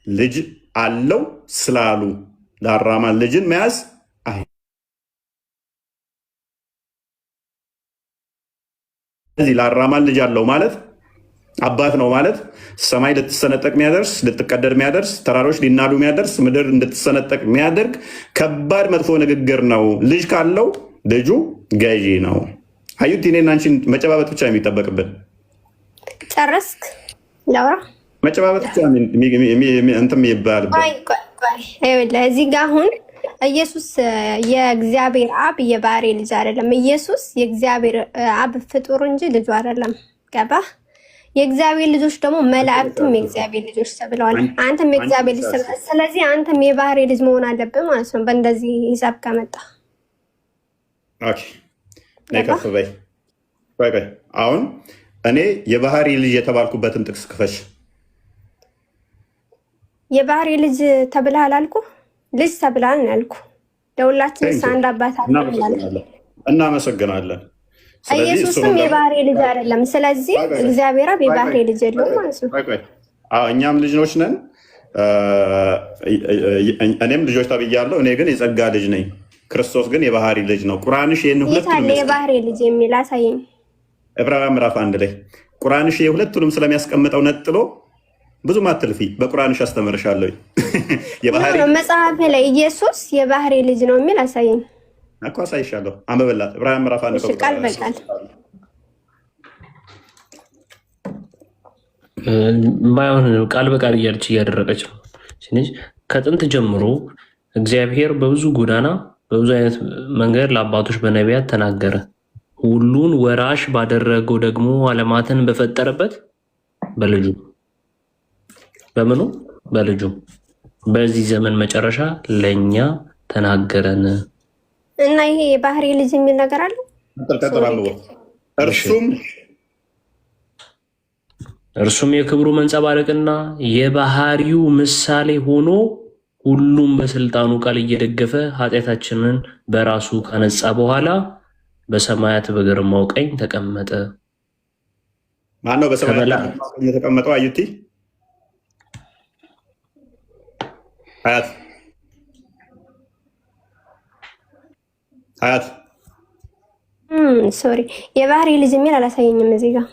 ልጅ አለው ስላሉ ለአራማን ልጅን መያዝ ስለዚህ ለአራማን ልጅ አለው ማለት አባት ነው ማለት ሰማይ ልትሰነጠቅ የሚያደርስ ልትቀደድ የሚያደርስ ተራሮች ሊናዱ የሚያደርስ ምድር እንድትሰነጠቅ የሚያደርግ ከባድ መጥፎ ንግግር ነው። ልጅ ካለው ልጁ ገዢ ነው። አዩት እኔና አንቺን መጨባበጥ ብቻ የሚጠበቅብን። ጨረስክ? ላውራ መጨባበጥ ብቻ እንትን ይባልብን። እዚህ ጋ አሁን ኢየሱስ የእግዚአብሔር አብ የባህሪ ልጅ አይደለም። ኢየሱስ የእግዚአብሔር አብ ፍጡር እንጂ ልጁ አይደለም። ገባህ? የእግዚአብሔር ልጆች ደግሞ መላእክትም የእግዚአብሔር ልጆች ተብለዋል። አንተም የእግዚአብሔር ልጅ ተብለዋል። ስለዚህ አንተም የባህሪ ልጅ መሆን አለብህ ማለት ነው። በእንደዚህ ሂሳብ ከመጣ ከፍ በይ። አሁን እኔ የባህሪ ልጅ የተባልኩበትን ጥቅስ ክፈሽ። የባህሪ ልጅ ተብለሃል አልኩ። ልጅ ተብለሃል ነው ያልኩ። ለሁላችንስ አንድ አባት አለ። እናመሰግናለን። ኢየሱስም የባህሪ ልጅ አይደለም። ስለዚህ እግዚአብሔር አብ የባህሪ ልጅ የለውም ማለት ነው። እኛም ልጆች ነን። እኔም ልጆች ተብያለሁ። እኔ ግን የጸጋ ልጅ ነኝ። ክርስቶስ ግን የባህሪ ልጅ ነው። ቁርአንሽ ይህን ሁለቱንም የባህሪ ልጅ የሚል አሳየኝ። ዕብራውያን ምዕራፍ 1 ላይ ቁርአንሽ ሁለቱንም ስለሚያስቀምጠው ነጥሎ ብዙም አትልፊ። በቁርአንሽ አስተምርሻለሁ። የባህሪ መጽሐፍ ላይ ኢየሱስ የባህሪ ልጅ ነው የሚል አሳየኝ እኮ። አሳይሻለሁ። አንብበላት። ዕብራውያን ምዕራፍ 1 ቃል በቃል ማይሆን ቃል በቃል እያለች እያደረገች ነው። ከጥንት ጀምሮ እግዚአብሔር በብዙ ጎዳና በብዙ አይነት መንገድ ለአባቶች በነቢያት ተናገረ። ሁሉን ወራሽ ባደረገው ደግሞ ዓለማትን በፈጠረበት በልጁ በምኑ በልጁ በዚህ ዘመን መጨረሻ ለእኛ ተናገረን እና ይሄ የባህሪ ልጅ የሚል ነገር አለ። እርሱም የክብሩ መንጸባረቅና የባህሪው ምሳሌ ሆኖ ሁሉም በስልጣኑ ቃል እየደገፈ ኃጢአታችንን በራሱ ካነጻ በኋላ በሰማያት በግርማው ቀኝ ተቀመጠ። ማነው በሰማያት የተቀመጠው? አዩቲ ሀያት ሶሪ፣ የባህሪ ልጅ የሚል አላሳየኝም እዚህ ጋር።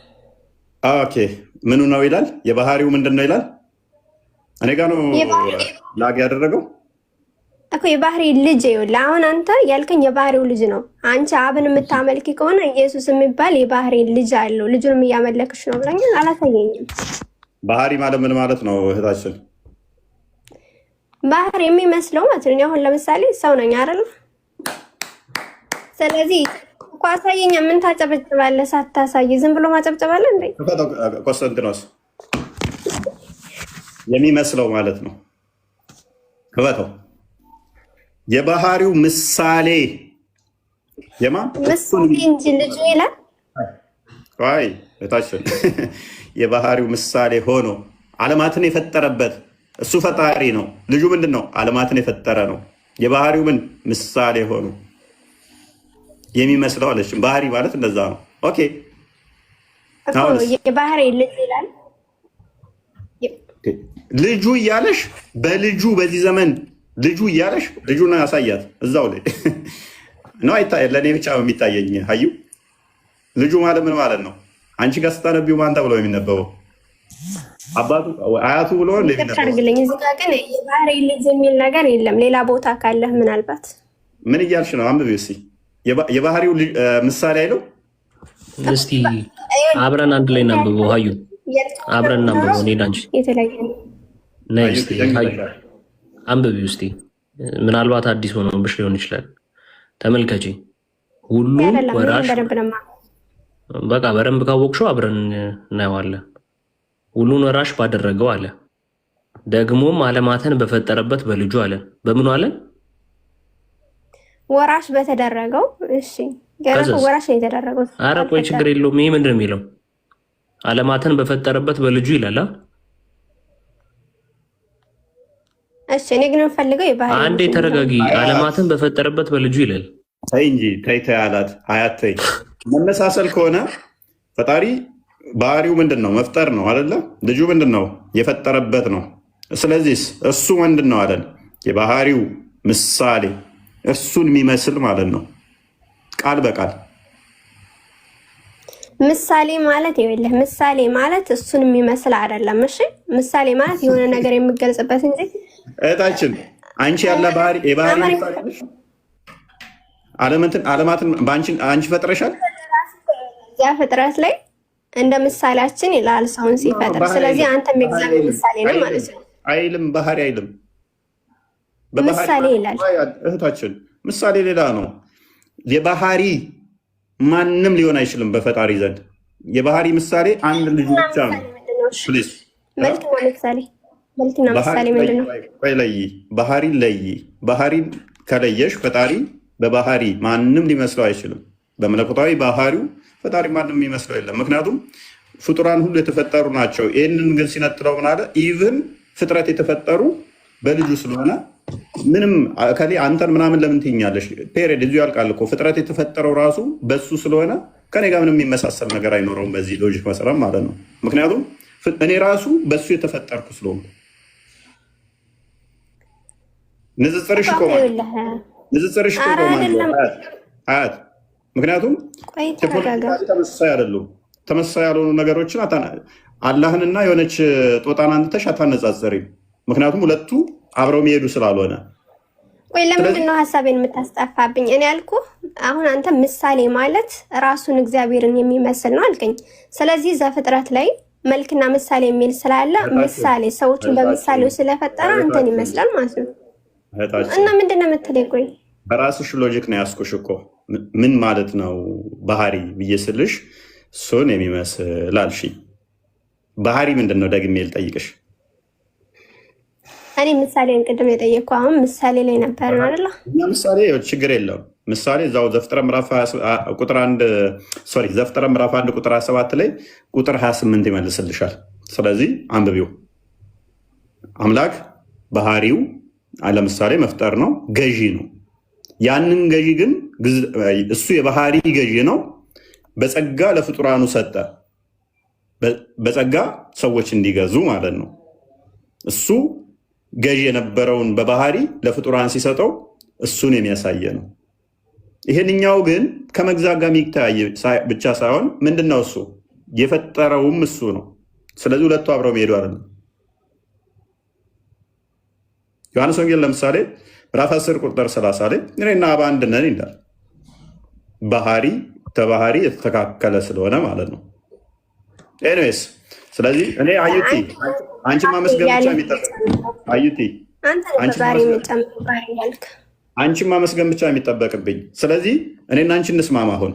ኦኬ ምኑ ነው ይላል? የባህሪው ምንድን ነው ይላል? እኔ ጋ ነው ላግ ያደረገው እኮ የባህሪ ልጅ። ይኸውልህ አሁን አንተ ያልከኝ የባህሪው ልጅ ነው። አንቺ አብን የምታመልኪ ከሆነ ኢየሱስ የሚባል የባህሪ ልጅ አለው። ልጁንም እያመለክሽ ነው ብለኛል። አላሳየኝም። ባህሪ ማለት ምን ማለት ነው እህታችን? ባህሪ የሚመስለው ማለት ነው። አሁን ለምሳሌ ሰው ነኝ አይደል? ስለዚህ እኮ አሳየኝ። ምን ታጨበጭባለህ? ሳታሳይ ዝም ብሎ ማጨብጨባለህ እንዴ? ኮንስታንቲኖስ የሚመስለው ማለት ነው። ክበተው የባህሪው ምሳሌ የማን ምሳሌ እንጂ ልጁ ይላል። አይ እታችን የባህሪው ምሳሌ ሆኖ ዓለማትን የፈጠረበት እሱ ፈጣሪ ነው። ልጁ ምንድን ነው? ዓለማትን የፈጠረ ነው። የባህሪው ምን ምሳሌ ሆኖ የሚመስለው አለች። ባህሪ ማለት እንደዛ ነው። ኦኬ የባህሪ ልጅ ይላል። ልጁ እያለሽ በልጁ በዚህ ዘመን ልጁ እያለሽ ልጁን ያሳያት እዛው ላይ ነው። ለእኔ ብቻ የሚታየኝ ሀዩ ልጁ ማለት ምን ማለት ነው? አንቺ ጋር ስታነቢው ማን ተብሎ የሚነበበው? አባቱ አያቱ ብሎ አድርግልኝ። እዚህ ጋር ግን የባህሪ ልጅ የሚል ነገር የለም። ሌላ ቦታ ካለህ ምናልባት ምን እያልሽ ነው? አንብቤ እስኪ የባህሪው ምሳሌ አይለው። እስቲ አብረን አንድ ላይ እናንብበው። ሀዩ አብረን እናንብበው። እኔና አንቺ ነይ እስቲ አንብቢው እስቲ። ምናልባት አዲስ ሆኖብሽ ሊሆን ይችላል። ተመልከቺ። ሁሉም ወራሽ በቃ በደንብ ካወቅሽው አብረን እናየዋለን። ሁሉን ወራሽ ባደረገው አለ፣ ደግሞም ዓለማትን በፈጠረበት በልጁ አለ። በምኑ አለ? ወራሽ በተደረገው። እሺ ገና ወራሽ ነው የተደረገው። ኧረ ቆይ ችግር የለውም። ይሄ ምንድን ነው የሚለው? ዓለማትን በፈጠረበት በልጁ ይላል። እሺ እኔ ግን የምፈልገው የባህሪ አንዴ ተረጋጊ። ዓለማትን በፈጠረበት በልጁ ይላል። ተይ እንጂ ተይ አላት። አያት ተይ። መመሳሰል ከሆነ ፈጣሪ ባህሪው ምንድን ነው? መፍጠር ነው አይደለ? ልጁ ምንድን ነው? የፈጠረበት ነው። ስለዚህ እሱ ምንድን ነው አለን? የባህሪው ምሳሌ፣ እርሱን የሚመስል ማለት ነው። ቃል በቃል ምሳሌ ማለት ይኸውልህ፣ ምሳሌ ማለት እሱን የሚመስል አይደለም። እሺ ምሳሌ ማለት የሆነ ነገር የምገልጽበት እንጂ እህታችን አንቺ ያለ ባህሪ የባህሪ ምሳሌ ነሽ። ዓለማትን አንቺ ፈጥረሻል። እዚያ ፍጥረት ላይ እንደ ምሳሌያችን ይላል ሰውን ሲፈጥር። ስለዚህ አንተም የእግዚአብሔር ምሳሌ ነው ማለት ነው። አይልም፣ ባህሪ አይልም፣ ምሳሌ ይላል። እህታችን ምሳሌ ሌላ ነው። የባህሪ ማንም ሊሆን አይችልም በፈጣሪ ዘንድ። የባህሪ ምሳሌ አንድ ልጁ ብቻ ነው። መልክና ምሳሌ ምንድን ነው? ለይ ባህሪ ለይ። ባህሪን ከለየሽ ፈጣሪ በባህሪ ማንም ሊመስለው አይችልም። በመለኮታዊ ባህሪው ፈጣሪ ማንም የሚመስለው የለም። ምክንያቱም ፍጡራን ሁሉ የተፈጠሩ ናቸው። ይህንን ግን ሲነጥለው ምን አለ? ኢቭን ፍጥረት የተፈጠሩ በልጁ ስለሆነ ምንም ከሌ አንተን ምናምን ለምን ትይኛለሽ? ፔሬድ እዚሁ ያልቃል እኮ። ፍጥረት የተፈጠረው ራሱ በሱ ስለሆነ ከኔ ጋር ምንም የሚመሳሰል ነገር አይኖረውም በዚህ ሎጂክ መሰረት ማለት ነው። ምክንያቱም እኔ ራሱ በሱ የተፈጠርኩ ስለሆነ ንጽጽርሽ ይቆማል። ንጽጽርሽ ይቆማል አያት። ምክንያቱም ተመሳሳይ አይደሉም። ተመሳሳይ ያልሆኑ ነገሮችን አላህንና የሆነች ጦጣን አንተሽ አታነጻጽሪም። ምክንያቱም ሁለቱ አብረው የሚሄዱ ስላልሆነ። ቆይ ለምንድን ነው ሀሳቤን የምታስጠፋብኝ? እኔ ያልኩህ አሁን አንተ ምሳሌ ማለት ራሱን እግዚአብሔርን የሚመስል ነው አልከኝ። ስለዚህ ዘፍጥረት ላይ መልክና ምሳሌ የሚል ስላለ ምሳሌ ሰዎችን በምሳሌው ስለፈጠረ አንተን ይመስላል ማለት ነው። እና ምንድን ነው የምትለኝ? ቆይ በራስሽ ሎጂክ ነው ያስኩሽ እኮ። ምን ማለት ነው ባህሪ ብዬ ስልሽ እሱን የሚመስል አልሽኝ። ባህሪ ምንድን ነው ደግሜ ልጠይቅሽ። እኔ ምሳሌን ቅድም የጠየቅኩህ አሁን ምሳሌ ላይ ነበር አይደለ? እኛ ምሳሌ ችግር የለውም። ምሳሌ እዛው ዘፍጥረት ምዕራፍ 1 ቁጥር 27 ላይ ቁጥር 28 ይመልስልሻል። ስለዚህ አንብቢው። አምላክ ባህሪው ለምሳሌ መፍጠር ነው፣ ገዢ ነው። ያንን ገዢ ግን እሱ የባህሪ ገዢ ነው። በጸጋ ለፍጡራኑ ሰጠ። በጸጋ ሰዎች እንዲገዙ ማለት ነው። እሱ ገዢ የነበረውን በባህሪ ለፍጡራን ሲሰጠው እሱን የሚያሳየ ነው። ይሄንኛው ግን ከመግዛት ጋር የሚታይ ብቻ ሳይሆን ምንድነው እሱ የፈጠረውም እሱ ነው። ስለዚህ ሁለቱ አብረው መሄዱ አይደለም። ዮሐንስ ወንጌል ለምሳሌ ምዕራፍ 10 ቁጥር 30 ላይ እኔና አብ አንድ ነን ይላል። ባህሪ ተባህሪ የተተካከለ ስለሆነ ማለት ነው። ኤኒዌይስ ስለዚህ እኔ አዩቲ አንቺ ማመስገን ብቻ የሚጠበቅብኝ። ስለዚህ እኔና አንቺ እንስማማ። አሁን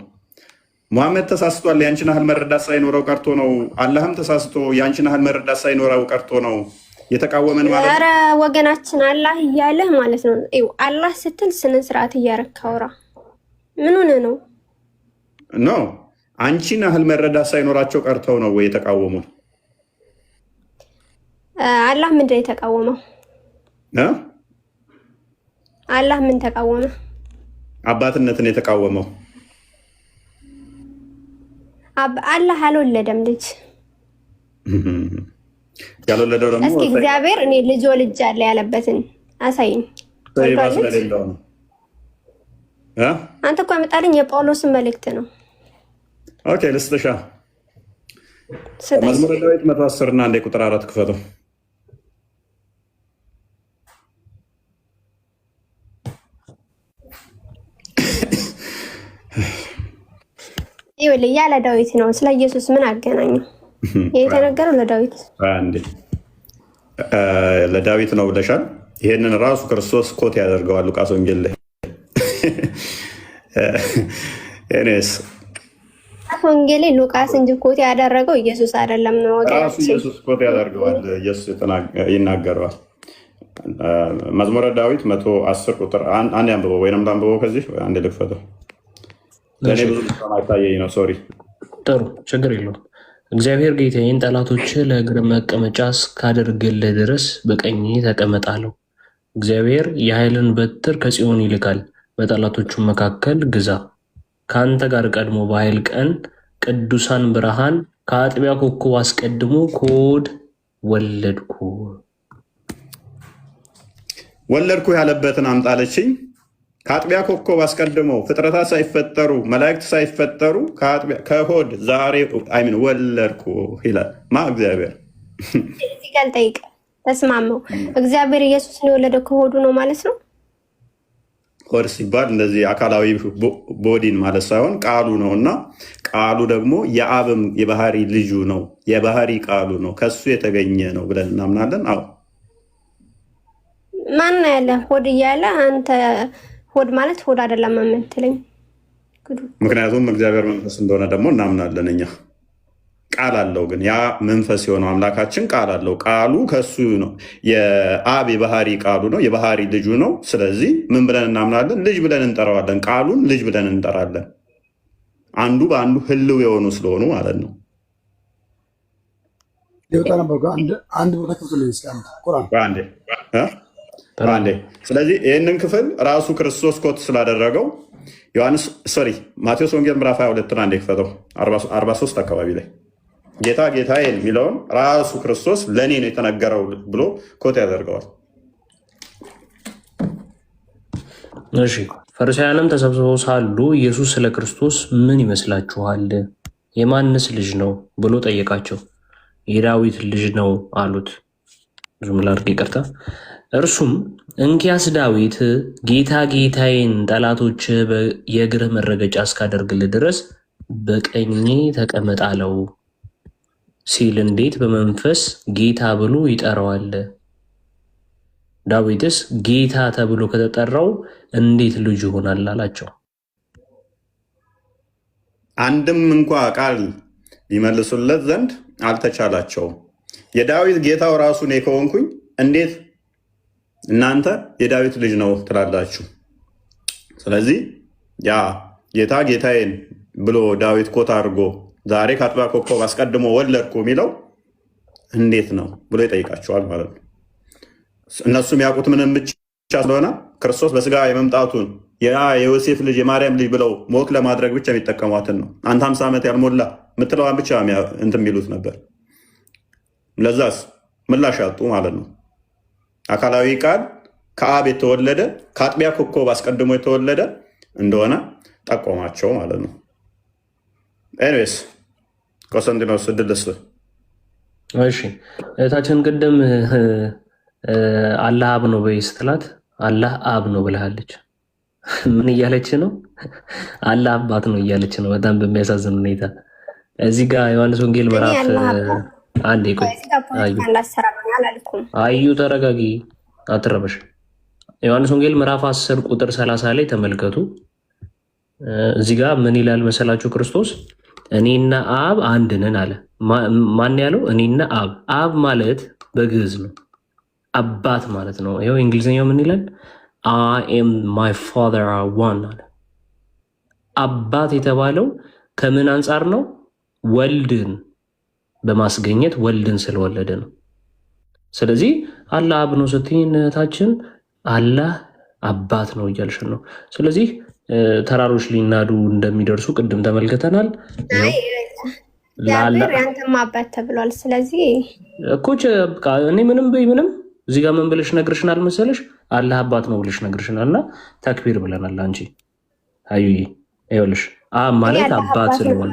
ሙሐመድ ተሳስቷል፣ የአንቺን ያህል መረዳት ሳይኖረው ቀርቶ ነው። አላህም ተሳስቶ የአንቺን ያህል መረዳት ሳይኖረው ቀርቶ ነው። የተቃወመን ማለት ኧረ ወገናችን አላህ እያለህ ማለት ነው። ይኸው አላህ ስትል ስነ ስርዓት እያረክ አውራ። ምን ሆነ ነው? ኖ አንቺን ያህል መረዳት ሳይኖራቸው ቀርተው ነው ወይ የተቃወሙን? አላህ ምንድን ነው የተቃወመው? አላህ ምን ተቃወመ? አባትነትን የተቃወመው አላህ አልወለደም ልጅ። ያልወለደው ደግሞ እስኪ እግዚአብሔር እኔ ልጅ ወልጃለሁ ያለበትን አሳይኝ። ስለሌለው ነው። አንተ እኮ ያመጣልኝ የጳውሎስን መልእክት ነው። ኦኬ ልስጥሻ። መዝሙረ ዳዊት 110 እና 1 ቁጥር 4 ክፈተው። ይኸውልህ ያለ ዳዊት ነው። ስለ ኢየሱስ ምን አገናኘው? የተነገረው ለዳዊት አንዴ ለዳዊት ነው ብለሻል። ይሄንን ራሱ ክርስቶስ ኮት ያደርገዋል ሉቃስ ወንጌል ላይ። እኔስ ወንጌል ሉቃስ እንጂ ኮት ያደረገው ኢየሱስ አይደለም ነው ወገን። ራሱ ኢየሱስ ኮት ያደርገዋል። ኢየሱስ ይናገረዋል። መዝሙረ ዳዊት 110 ቁጥር 1 አንብበው ወይንም አንብበው። ከዚህ አንድ ልክፈተው። ለኔ ብዙ ማይታየኝ ነው። ሶሪ። ጥሩ ችግር የለውም። እግዚአብሔር ጌታዬን ጠላቶች ለእግር መቀመጫ እስካደርግልህ ድረስ በቀኜ ተቀመጣለሁ። እግዚአብሔር የኃይልን በትር ከጽዮን ይልካል፣ በጠላቶቹ መካከል ግዛ። ከአንተ ጋር ቀድሞ በኃይል ቀን ቅዱሳን ብርሃን ከአጥቢያ ኮከብ አስቀድሞ ከሆድ ወለድኩ። ወለድኩ ያለበትን አምጣለችኝ። ከአጥቢያ ኮከብ አስቀድሞ ፍጥረታት ሳይፈጠሩ መላእክት ሳይፈጠሩ ከሆድ ዛሬ አይምን ወለድኩ ይላል። እግዚአብሔር እዚህ ጋር ጠይቀ ተስማመው። እግዚአብሔር ኢየሱስን የወለደው ከሆዱ ነው ማለት ነው። ሆድ ሲባል እንደዚህ አካላዊ ቦዲን ማለት ሳይሆን ቃሉ ነው እና ቃሉ ደግሞ የአብም የባህሪ ልጁ ነው፣ የባህሪ ቃሉ ነው፣ ከሱ የተገኘ ነው ብለን እናምናለን። አዎ ማን ያለ ሆድ እያለ አንተ ሆድ ማለት ሆድ አይደለም የምትለኝ? ምክንያቱም እግዚአብሔር መንፈስ እንደሆነ ደግሞ እናምናለን እኛ። ቃል አለው ግን ያ መንፈስ የሆነው አምላካችን ቃል አለው። ቃሉ ከሱ ነው። የአብ የባህሪ ቃሉ ነው፣ የባህሪ ልጁ ነው። ስለዚህ ምን ብለን እናምናለን? ልጅ ብለን እንጠራዋለን። ቃሉን ልጅ ብለን እንጠራለን። አንዱ በአንዱ ህልው የሆኑ ስለሆኑ ማለት ነው። ስለዚህ ይህንን ክፍል ራሱ ክርስቶስ ኮት ስላደረገው ማቴዎስ ወንጌል ምዕራፍ 22 አንዴ ክፈተው 43 አካባቢ ላይ ጌታ ጌታዬን የሚለውን ራሱ ክርስቶስ ለእኔ ነው የተነገረው ብሎ ኮት ያደርገዋል። እሺ ፈሪሳውያንም ተሰብስበው ሳሉ ኢየሱስ ስለ ክርስቶስ ምን ይመስላችኋል? የማንስ ልጅ ነው ብሎ ጠየቃቸው። የዳዊት ልጅ ነው አሉት። ዙም ላድርግ ይቅርታ። እርሱም እንኪያስ ዳዊት ጌታ ጌታዬን ጠላቶች የእግርህ መረገጫ እስካደርግልህ ድረስ በቀኜ ተቀመጥ አለው ሲል እንዴት በመንፈስ ጌታ ብሎ ይጠራዋል? ዳዊትስ ጌታ ተብሎ ከተጠራው እንዴት ልጅ ይሆናል አላቸው። አንድም እንኳ ቃል ሊመልሱለት ዘንድ አልተቻላቸውም። የዳዊት ጌታው ራሱ እኔ ከሆንኩኝ እንዴት እናንተ የዳዊት ልጅ ነው ትላላችሁ? ስለዚህ ያ ጌታ ጌታዬን ብሎ ዳዊት ኮት አድርጎ ዛሬ ከአጥቢያ ኮከብ አስቀድሞ ወለድኩ የሚለው እንዴት ነው ብሎ ይጠይቃቸዋል ማለት ነው። እነሱም ያውቁት ምንም ብቻ ስለሆነ ክርስቶስ በስጋ የመምጣቱን የዮሴፍ ልጅ የማርያም ልጅ ብለው ሞክ ለማድረግ ብቻ የሚጠቀሟትን ነው። አንተ 50 ዓመት ያልሞላ የምትለዋን ብቻ እንትን የሚሉት ነበር። ለዛስ ምላሽ ያጡ ማለት ነው። አካላዊ ቃል ከአብ የተወለደ ከአጥቢያ ኮከብ አስቀድሞ የተወለደ እንደሆነ ጠቆማቸው ማለት ነው። ኤኒዌይስ ቆስጠንጢኖስ ድልስ። እሺ እህታችን ቅድም አላህ አብ ነው በይ ስትላት አላህ አብ ነው ብለሃለች። ምን እያለች ነው? አላህ አባት ነው እያለች ነው። በጣም በሚያሳዝን ሁኔታ እዚህ ጋር ዮሐንስ ወንጌል ምዕራፍ አንዴ ቆይ አዩ ተረጋጊ፣ አትረበሽ። ዮሐንስ ወንጌል ምዕራፍ 10 ቁጥር 30 ላይ ተመልከቱ። እዚህ ጋር ምን ይላል መሰላችሁ? ክርስቶስ እኔና አብ አንድ ነን አለ። ማን ያለው? እኔና አብ። አብ ማለት በግዕዝ ነው። አባት ማለት ነው። ይኸው እንግሊዝኛው ምን ይላል? I am my father are one አለ። አባት የተባለው ከምን አንጻር ነው? ወልድን በማስገኘት ወልድን ስለወለደ ነው። ስለዚህ አላህ አብ ነው ስትይን እህታችን አላህ አባት ነው እያልሽን ነው። ስለዚህ ተራሮች ሊናዱ እንደሚደርሱ ቅድም ተመልክተናል። ያንተም አባት ተብሏል። ስለዚህ እኮ እኔ ምንም እዚህ ጋር ምን ብለሽ ነግርሽናል መሰለሽ? አላህ አባት ነው ብለሽ ነግርሽናል። እና ተክቢር ብለናል። አንቺ አዩዬ ይኸውልሽ አብ ማለት አባት ስለሆነ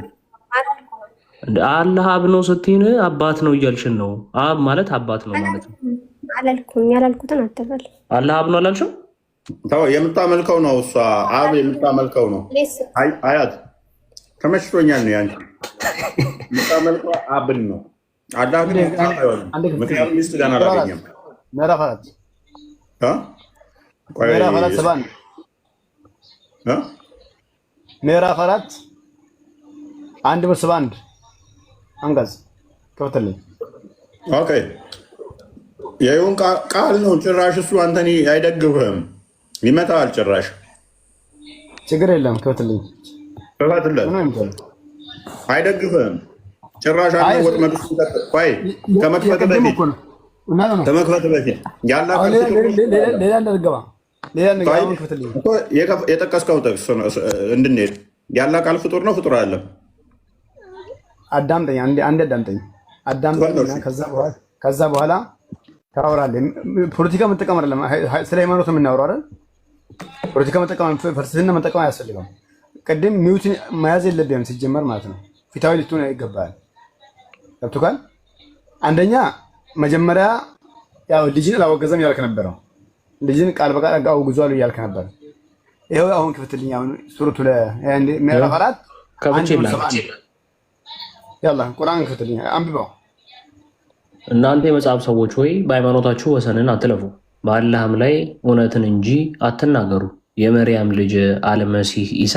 አላህ አብ ነው ስትይን አባት ነው እያልሽን ነው። አብ ማለት አባት ነው ማለት ነው። ያላልኩትን አትበል። አላህ አብ ነው አላልሽም? የምታመልከው ነው እሷ አብ የምታመልከው ነው። አያት ተመችቶኛል ነው ያንቺ የምታመልከው አብን ነው። አላህ ግን ምክንያቱም ሚስት ጋር አላገኘም። ምዕራፍ 4 ምዕራፍ 4 1:71 አንጋዝ ከወተልኝ። ኦኬ የይሁን ቃል ነው። ጭራሽ እሱ አንተን አይደግፍህም፣ ይመታል። ጭራሽ ችግር የለም ከወተልኝ አይደግፍህም። ጭራሽ አንተ ወጥመድ ውስጥ ቆይ ከመክፈት በፊት ያላ ሌላ እንደገባ የጠቀስከው ጥቅስ እንድንሄድ ያላ ቃል ፍጡር ነው ፍጡር አይደለም? አዳምጠኝ፣ አንዴ አዳምጠኝ። ከዛ በኋላ ታወራለህ። ፖለቲካ መጠቀም አይደለም፣ ስለ ሃይማኖት የምናወራው አይደል? ፖለቲካ መጠቀም ፍልስፍና መጠቀም አያስፈልግም። ቅድም ሚውት መያዝ የለብህም ሲጀመር ማለት ነው። ፊታዊ ልትሆን ይገባል። ገብቶካል? አንደኛ መጀመሪያ ያው ልጅን አላወገዘም ያልክ ነበረው። ልጅን ቃል በቃል አውግዟል ያልክ ነበር። ይሄው አሁን ክፍትልኝ። አሁን ሱረቱ ምዕራፍ 4 ያላ ቁርአን ክፍትልኝ አንብበው። እናንተ የመጽሐፍ ሰዎች ሆይ በሃይማኖታችሁ ወሰንን አትለፉ፣ በአላህም ላይ እውነትን እንጂ አትናገሩ። የመርያም ልጅ አልመሲህ ኢሳ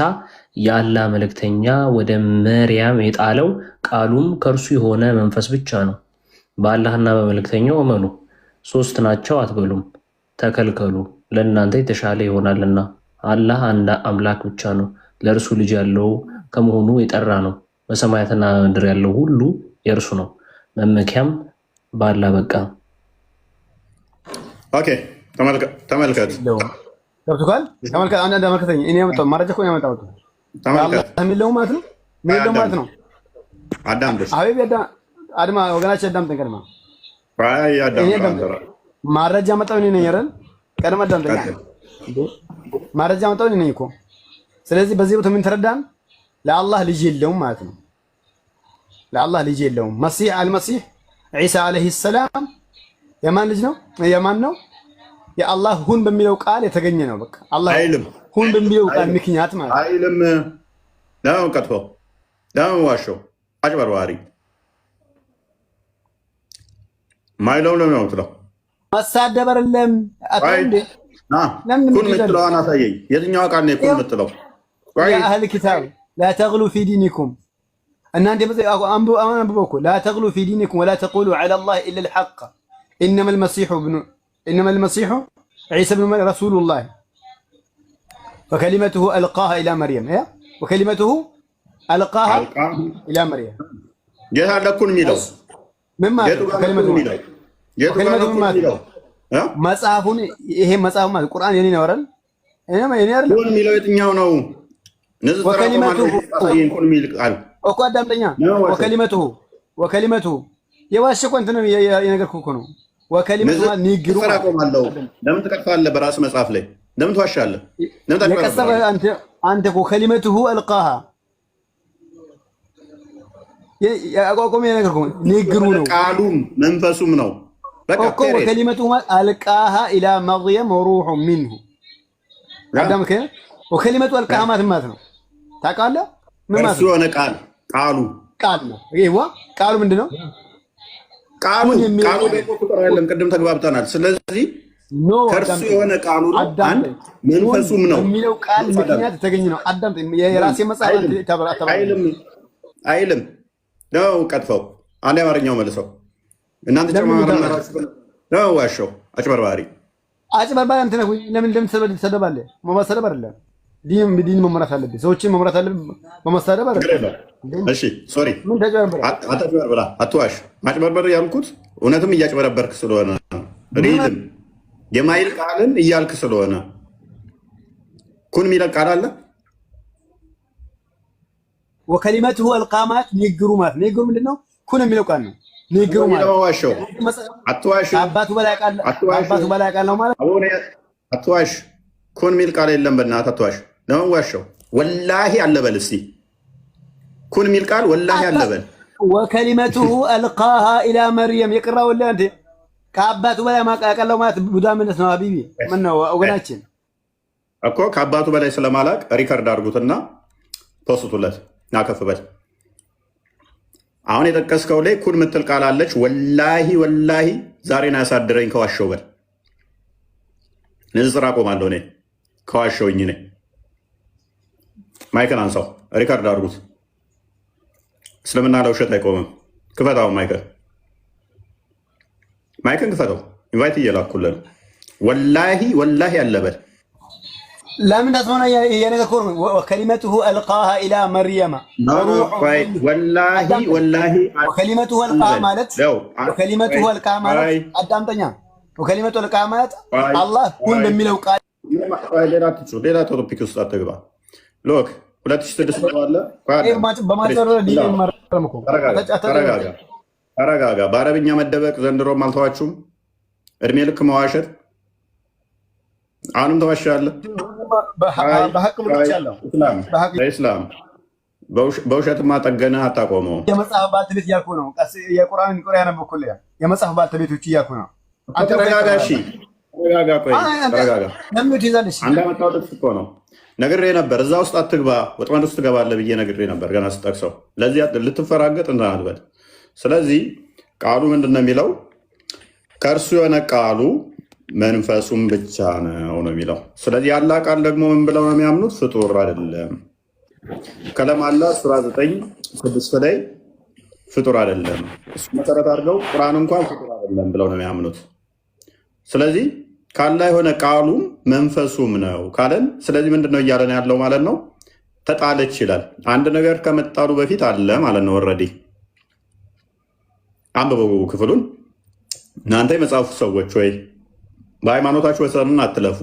የአላህ መልእክተኛ ወደ መርያም የጣለው ቃሉም ከእርሱ የሆነ መንፈስ ብቻ ነው። በአላህና በመልእክተኛው እመኑ። 3 ናቸው አትበሉም፣ ተከልከሉ፣ ለእናንተ የተሻለ ይሆናልና። አላህ አንድ አምላክ ብቻ ነው፣ ለእርሱ ልጅ ያለው ከመሆኑ የጠራ ነው። በሰማያትና ምድር ያለው ሁሉ የእርሱ ነው፣ መመኪያም በአላህ በቃ። ኦኬ ተመልከት። ገብቶካል? ተመልከት። አንድ አመልከተኝ። እኔ ያመጣው ማረጃ እኮ ነው ያመጣው። ተመልከት። የሚለው ማለት ነው የሚለው ማለት ነው። አዳምጥ አቤት አድማ ወገናችን አዳምጠን ቀድማ አዳምጥ። ማረጃ መጣው እኔ ነኝ አይደል? ቀድማ አዳምጠኝ። ማረጃ መጣው እኔ ነኝ እኮ። ስለዚህ በዚህ ቦታ ምን ተረዳን? ለአላህ ልጅ የለውም ማለት ነው። ለአላህ ልጅ የለውም። መሲህ አልመሲህ ዒሳ አለይሂ ሰላም የማን ልጅ ነው? የማን ነው? የአላህ ሁን በሚለው ቃል የተገኘ ነው። በቃ አላህ አይልም። ሁን በሚለው ቃል ምክንያት ማለት አይልም። ለምን ቀጥፎ ለምን ዋሸው? አጭበርባሪ ማይለው ነው የምትለው ማሳደብ አይደለም። አጥንዴ ኩን የምትለዋን አሳየኝ። የትኛው ቃል ነው ኩን የምትለው? ያ አህል ኪታብ ላ ተግሉ ፊ ዲኒኩም እናንተ አንብበው እኮ ላ ተግሉ ፊ ዲኒኩም ወላ ተቁሉ ዐላ ላህ ኢላ ልሐቅ ኢነማ ልመሲሑ ዒሳ ብኑ መርየም ረሱሉላህ ወከሊመቱሁ አልቃሃ ኢላ መርየም ወከሊመቱሁ አልቃሃ ኢላ መርየም ጌታ ለኩን የሚለው ምን ማለት ነው? ከሊመቱ ምን ማለት ነው? መጽሐፉን ይሄ መጽሐፍ ማለት ቁርአን የኔ ነው አይደል? የኔ አይደል? ኩን የሚለው የትኛው ነው? ወከሊመቱሁ እኮ አዳምጠኛ። ወከሊመቱሁ የዋሸኮ እንትን ነው የነገርኩህ እኮ ነው። ወከሊመቱ ማለት ንግግሩ ተራቆማለሁ። ለምን ትቀጥፋለህ? በራስ መጽሐፍ ላይ ለምን ትዋሻለህ? ለምን ታቀርባለህ? አንተ እኮ ከሊመቱሁ አልቃሃ ያቋቋመ የነገርኩህ ንግግሩ ነው። ቃሉም መንፈሱም ነው። በቃ እኮ ወከሊመቱሁ አልቃሃ ኢላ መርየም ወሩሑ ሚንሁ አዳምከ ወከሊመቱ አልቃሃ ማለት ነው። ታውቃለህ? ምን ማለት ነው? የሆነ ቃሉ ነው። ይሄዋ ቃሉ ምንድነው? ቃሉ ደግሞ ቁጥር አይደለም። ቅድም ተግባብተናል። ስለዚህ ከእርሱ የሆነ ቃሉ ነው። አንድ መንፈሱም ነው የሚለው ቃል ምክንያት የተገኘ ነው። አዳምጥ። የራሴ መጽሐፍ አይልም ነው ቀጥፈው አንድ አማርኛው መልሰው እናንተ ነው ዋሸው አጭበርባሪ አጭበርባሪ አንተ ነህ። ለምን ትሰደባለህ? መሰደብ አይደለም ዲን መመራት አለብህ። ሰዎችን መመራት አለብህ። በመሰደብ አይደለም። እሺ ሶሪ አትበርብራ፣ አትዋሽ። ማጭበርበር ያልኩት እውነትም እያጭበረበርክ ስለሆነ ሪዝም የማይል ቃልን እያልክ ስለሆነ ኩን የሚል ቃል አለ። ወከሊመቱሁ አልቃማት ንግሩ ማለት ንግሩ ምንድነው? ኩን የሚለው ቃል ነው። ንግሩ ማለት ዋሸው፣ አትዋሽ። አባቱ በላይ ቃል ነው ማለት አትዋሽ። ኩን የሚል ቃል የለም። በእናትህ አትዋሽ። ለምን ዋሸው? ወላሂ አለበል። እስቲ ኩን የሚል ቃል ወላሂ አለበል። ወከሊመቱሁ አልቃሃ ኢላ መርየም የቅራ ወላሂ አንተ ከአባቱ በላይ ማቃቀለው ማለት ቡዳምነት ነው። ሀቢቢ ምን ነው ወገናችን እኮ ከአባቱ በላይ ስለማላቅ ሪከርድ አድርጉትና ፖስቱለት ናከፍበት። አሁን የጠቀስከው ላይ ኩን ምትል ቃል አለች። ወላሂ ወላሂ ዛሬን አያሳድረኝ ከዋሸው በል። ንጽጽር አቆማለሁ እኔ ከዋሸውኝ ነኝ። ማይክን አንሳው፣ ሪከርድ አድርጉት። እስልምና ለውሸት አይቆምም። ክፈታው ማይክን ክፈተው። ኢንቫይት እየላኩልን ወላሂ ወላሂ አለበል። ለምን ታስሆነ የነገርኩህ ወከሊመቱሁ አልቃሃ ኢላ መርየም ወላሂ ወላሂ ወከሊመቱሁ አልቃሃ ማለት ወከሊመቱሁ አልቃሃ ማለት አዳምጠኛ ወከሊመቱ አልቃሃ ማለት አላህ ኩን በሚለው ቃል ሌላ ቶፒክ ውስጥ አትግባ። ሎክ 2006 አለ ተረጋጋ። በአረብኛ መደበቅ ዘንድሮም አልተዋችሁም። እድሜ ልክ መዋሸት አሁንም ተዋሻለህ። ኢስላም በውሸትማ ጠገነህ አታቆመው። የመጽሐፍ ባልተቤት እያልኩ ነው። የቁርአን ያነበብኩልህ የመጽሐፍ ባልተቤቶች እያልኩ ነው። ተረጋጋ። እሺ ተረጋጋ። አንድ አመጣው ጥቅስ እኮ ነው ነግሬ ነበር። እዛ ውስጥ አትግባ፣ ወጥመድ ውስጥ ትገባለህ ብዬ ነግሬ ነበር ገና ስጠቅሰው። ለዚህ ልትፈራገጥ እንትን አትበል። ስለዚህ ቃሉ ምንድን ነው የሚለው? ከእርሱ የሆነ ቃሉ መንፈሱም ብቻ ነው የሚለው። ስለዚህ ያላ ቃል ደግሞ ምን ብለው ነው የሚያምኑት? ፍጡር አይደለም። ከለም አላ ሱራ 9:6 ላይ ፍጡር አይደለም። እሱ መሰረት አድርገው ቁርአን እንኳን ፍጡር አይደለም ብለው ነው የሚያምኑት። ስለዚህ ካላ የሆነ ቃሉ መንፈሱም ነው ካለን፣ ስለዚህ ምንድነው እያለን ያለው ማለት ነው? ተጣለች ይላል። አንድ ነገር ከመጣሉ በፊት አለ ማለት ነው። ኦልሬዲ አንብበው ክፍሉን። እናንተ የመጽሐፉ ሰዎች ወይ በሃይማኖታችሁ ወሰንን አትለፉ፣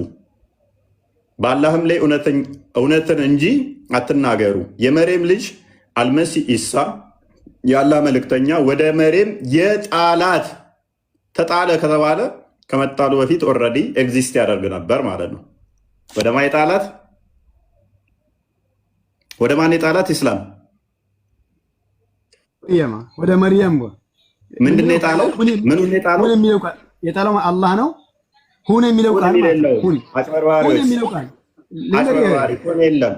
በአላህም ላይ እውነትን እንጂ አትናገሩ። የመሬም ልጅ አልመሲህ ኢሳ የአላህ መልእክተኛ ወደ መሬም የጣላት ተጣለ ከተባለ ከመጣሉ በፊት ኦልሬዲ ኤግዚስት ያደርግ ነበር ማለት ነው። ወደ ማን የጣላት? ወደ ማን የጣላት? ኢስላም ወደ መርየም። ምንድን ነው የጣለው? ምኑን የጣለው? የጣለው አላህ ነው። ሁን የሚለው ቃል አጭበርባሪ የለም።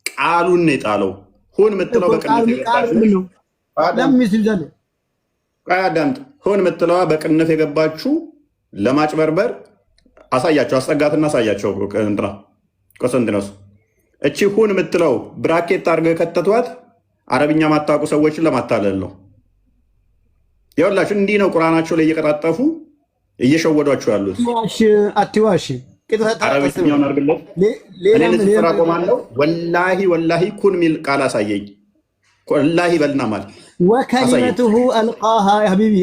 ቃሉን ነው የጣለው። ሁን የምትለው በቅንፍ ሁን የምትለዋ በቅንፍ የገባችሁ ለማጭበርበር አሳያቸው። አስጠጋትና አሳያቸው። እንትና ቆስጠንጢኖስ እቺ ሁን የምትለው ብራኬት አድርገው የከተቷት አረብኛ ማታውቁ ሰዎችን ለማታለል ነው። ይኸውላችሁ እንዲህ ነው ቁርአናቸው ላይ እየቀጣጠፉ እየሸወዷቸው ያሉት። አትዋሽ። አረብኛውን አድርግለት። እኔ ንጽጽር አቆማለሁ። ወላሂ ወላሂ ኩን ሚል ቃል አሳየኝ። ወላሂ በልና ማለት ወከሊመቱሁ አልቃሃ ያ ሀቢቢ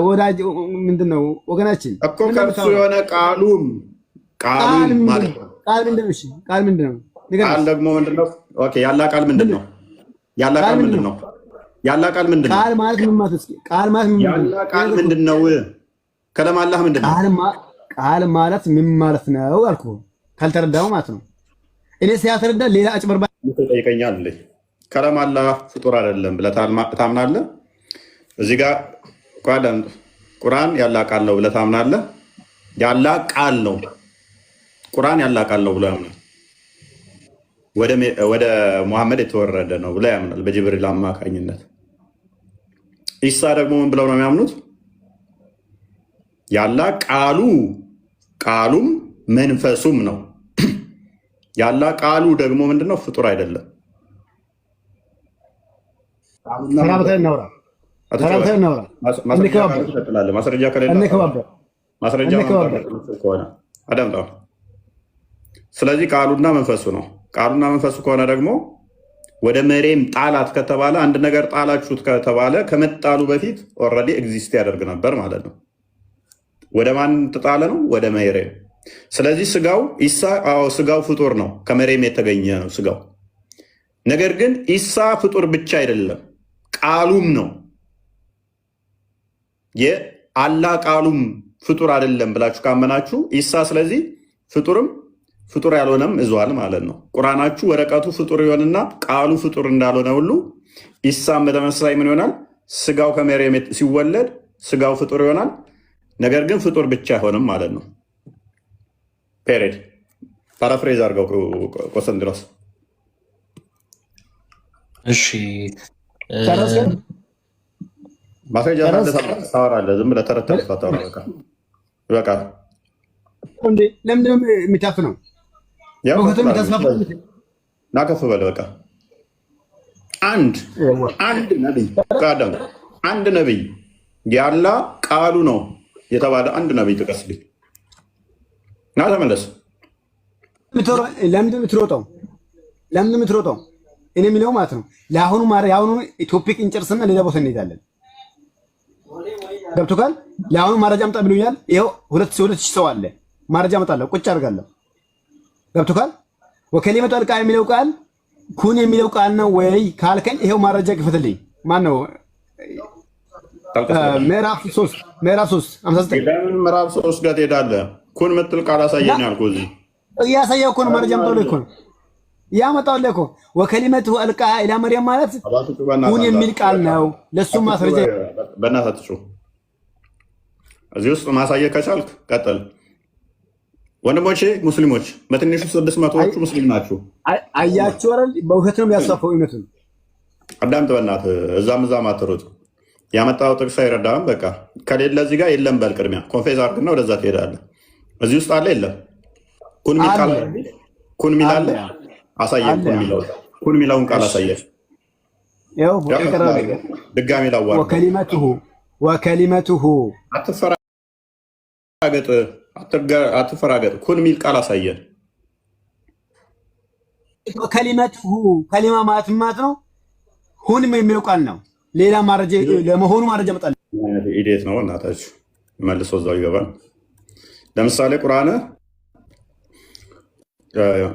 ወዳጅ ምንድነው ወገናችን እኮ ከእርሱ የሆነ ቃሉም ማለት ነው። ቃል ምንድነው? እሺ ቃል ምንድነው? ቃል ደግሞ ምንድነው? ኦኬ ያላ ቃል ምንድነው? ያላ ቃል ምንድነው? ያላ ቃል ምንድነው? ቃል ማለት ምን ማለት ነው? ቃል ማለት ምን ማለት ነው? ያላ ቃል ምንድነው? ከለም አላህ ምንድነው? ቃል ማለት ምን ማለት ነው አልኩህ። ካልተረዳው ማለት ነው። እኔ ሲያስረዳ ሌላ አጭበርባሪ ይጠይቀኛል እንዴ? ከለም አላህ ፍጡር አይደለም ብለህ ታምናለህ? እዚህ ጋር ቁርአን ያላ ቃል ነው ብለህ ታምናለህ? ያላ ቃል ነው ቁርአን ያላ ቃል ነው ብሎ ያምናል። ወደ ሙሐመድ የተወረደ ነው ብሎ ያምናል በጅብሪል አማካኝነት። ኢሳ ደግሞ ምን ብለው ነው የሚያምኑት? ያላ ቃሉም መንፈሱም ነው። ያላ ቃሉ ደግሞ ምንድነው? ፍጡር አይደለም። ማስረጃ ከሌለ ማስረጃ ከሆነ አዳምጣው። ስለዚህ ቃሉና መንፈሱ ነው። ቃሉና መንፈሱ ከሆነ ደግሞ ወደ መሬም ጣላት ከተባለ አንድ ነገር ጣላችሁት ከተባለ ከመጣሉ በፊት ኦልሬዲ ኤግዚስት ያደርግ ነበር ማለት ነው። ወደ ማን ተጣለ ነው? ወደ መሬም። ስለዚህ ስጋው ኢሳ ስጋው ፍጡር ነው፣ ከመሬም የተገኘ ነው ስጋው። ነገር ግን ኢሳ ፍጡር ብቻ አይደለም ቃሉም ነው። የአላህ ቃሉም ፍጡር አይደለም ብላችሁ ካመናችሁ ኢሳ ስለዚህ ፍጡርም ፍጡር ያልሆነም እዟል ማለት ነው። ቁርአናችሁ ወረቀቱ ፍጡር ይሆንና ቃሉ ፍጡር እንዳልሆነ ሁሉ ኢሳም በተመሳሳይ ምን ይሆናል? ስጋው ከመሬም ሲወለድ ስጋው ፍጡር ይሆናል። ነገር ግን ፍጡር ብቻ አይሆንም ማለት ነው። ፔሬድ ፓራፍሬዝ አድርገው ቆስጠንጢኖስ። እሺ ማስረጃ ታወራለህ። ዝም ብለህ ተረት ተረት ታወራ። በቃ እንዴ ለምንድን ነው የሚታፍነው? ና ከፍ በል በቃ። አንድ ነቢይ ያላ ቃሉ ነው የተባለ አንድ ነቢይ ጥቀስልኝ። ና ተመለስ። ለምንድን የምትሮጠው? እኔ የሚለው ማለት ነው የአሁኑ ቶፒክ እንጨርስና ሌላ ቦታ እንሄዳለን። ገብቶካል? ለአሁኑ ማረጃ አምጣ ብሎኛል። ይኸው 2000 ሰው አለ። ማረጃ አመጣለሁ፣ ቁጭ አድርጋለሁ። ገብቶካል? ወከሊመቱ አልቃ የሚለው ቃል ኩን የሚለው ቃል ነው ወይ ካልከኝ ይኸው ማረጃ ክፈትልኝ። ማን ነው? ምዕራፍ 3 59 ለምን ምዕራፍ 3 ጋር ትሄዳለህ? ኩን ምትል ቃል አሳየኝ አልኩህ። እዚህ እያሳየሁ እኮ ነው። ማረጃ አምጣለሁ እኮ ነው ያመጣለሁ እኮ። ወከሊመቱ አልቃ ኢላ መርየም ማለት ኩን የሚል ቃል ነው። ለሱ ማስረጃ በእናትህ አትጩህ። እዚህ ውስጥ ማሳየት ከቻልክ ቀጥል። ወንድሞቼ ሙስሊሞች በትንሹ 600ዎቹ ሙስሊም ናችሁ። አያችሁ አይደል? በውሸት ነው የሚያሳፈው እውነቱን። አዳምጥ በእናትህ። እዛም አትሮጥ። ያመጣው ጥቅስ አይረዳም። በቃ ከሌለ እዚህ ጋር የለም በል። ቅድሚያ ኮንፌዝ አድርግና ወደዛ ትሄዳለህ። እዚህ ውስጥ አለ የለም? ኩን ሚል አለ? አሳየን። ኩን ሚለውን ቃል አሳየን። ድጋሚ ላዋር ወከሊመቱሁ አትፈራገጥ። ኩን ሚል ቃል አሳየን። ከሊመቱሁ ከሊማ ማለት ነው። ሁን የሚለው ቃል ነው። ሌላ ማረጃ ለመሆኑ ማረጃ መጣል ኢዴት ነው። እናታችሁ መልሶ እዛው ይገባል። ለምሳሌ ቁርአን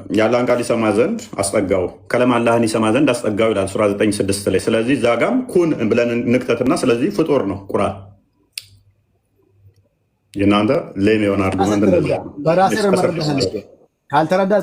የአላህን ቃል ይሰማ ዘንድ አስጠጋው፣ ከለም አላህን ይሰማ ዘንድ አስጠጋው ይላል ሱራ 9:6 ላይ። ስለዚህ እዛ ጋም ኩን ብለን ንክተትና ስለዚህ ፍጡር ነው ቁርአን። የእናንተ ሌም የሆነ አርጉመንት በራሴ ካልተረዳ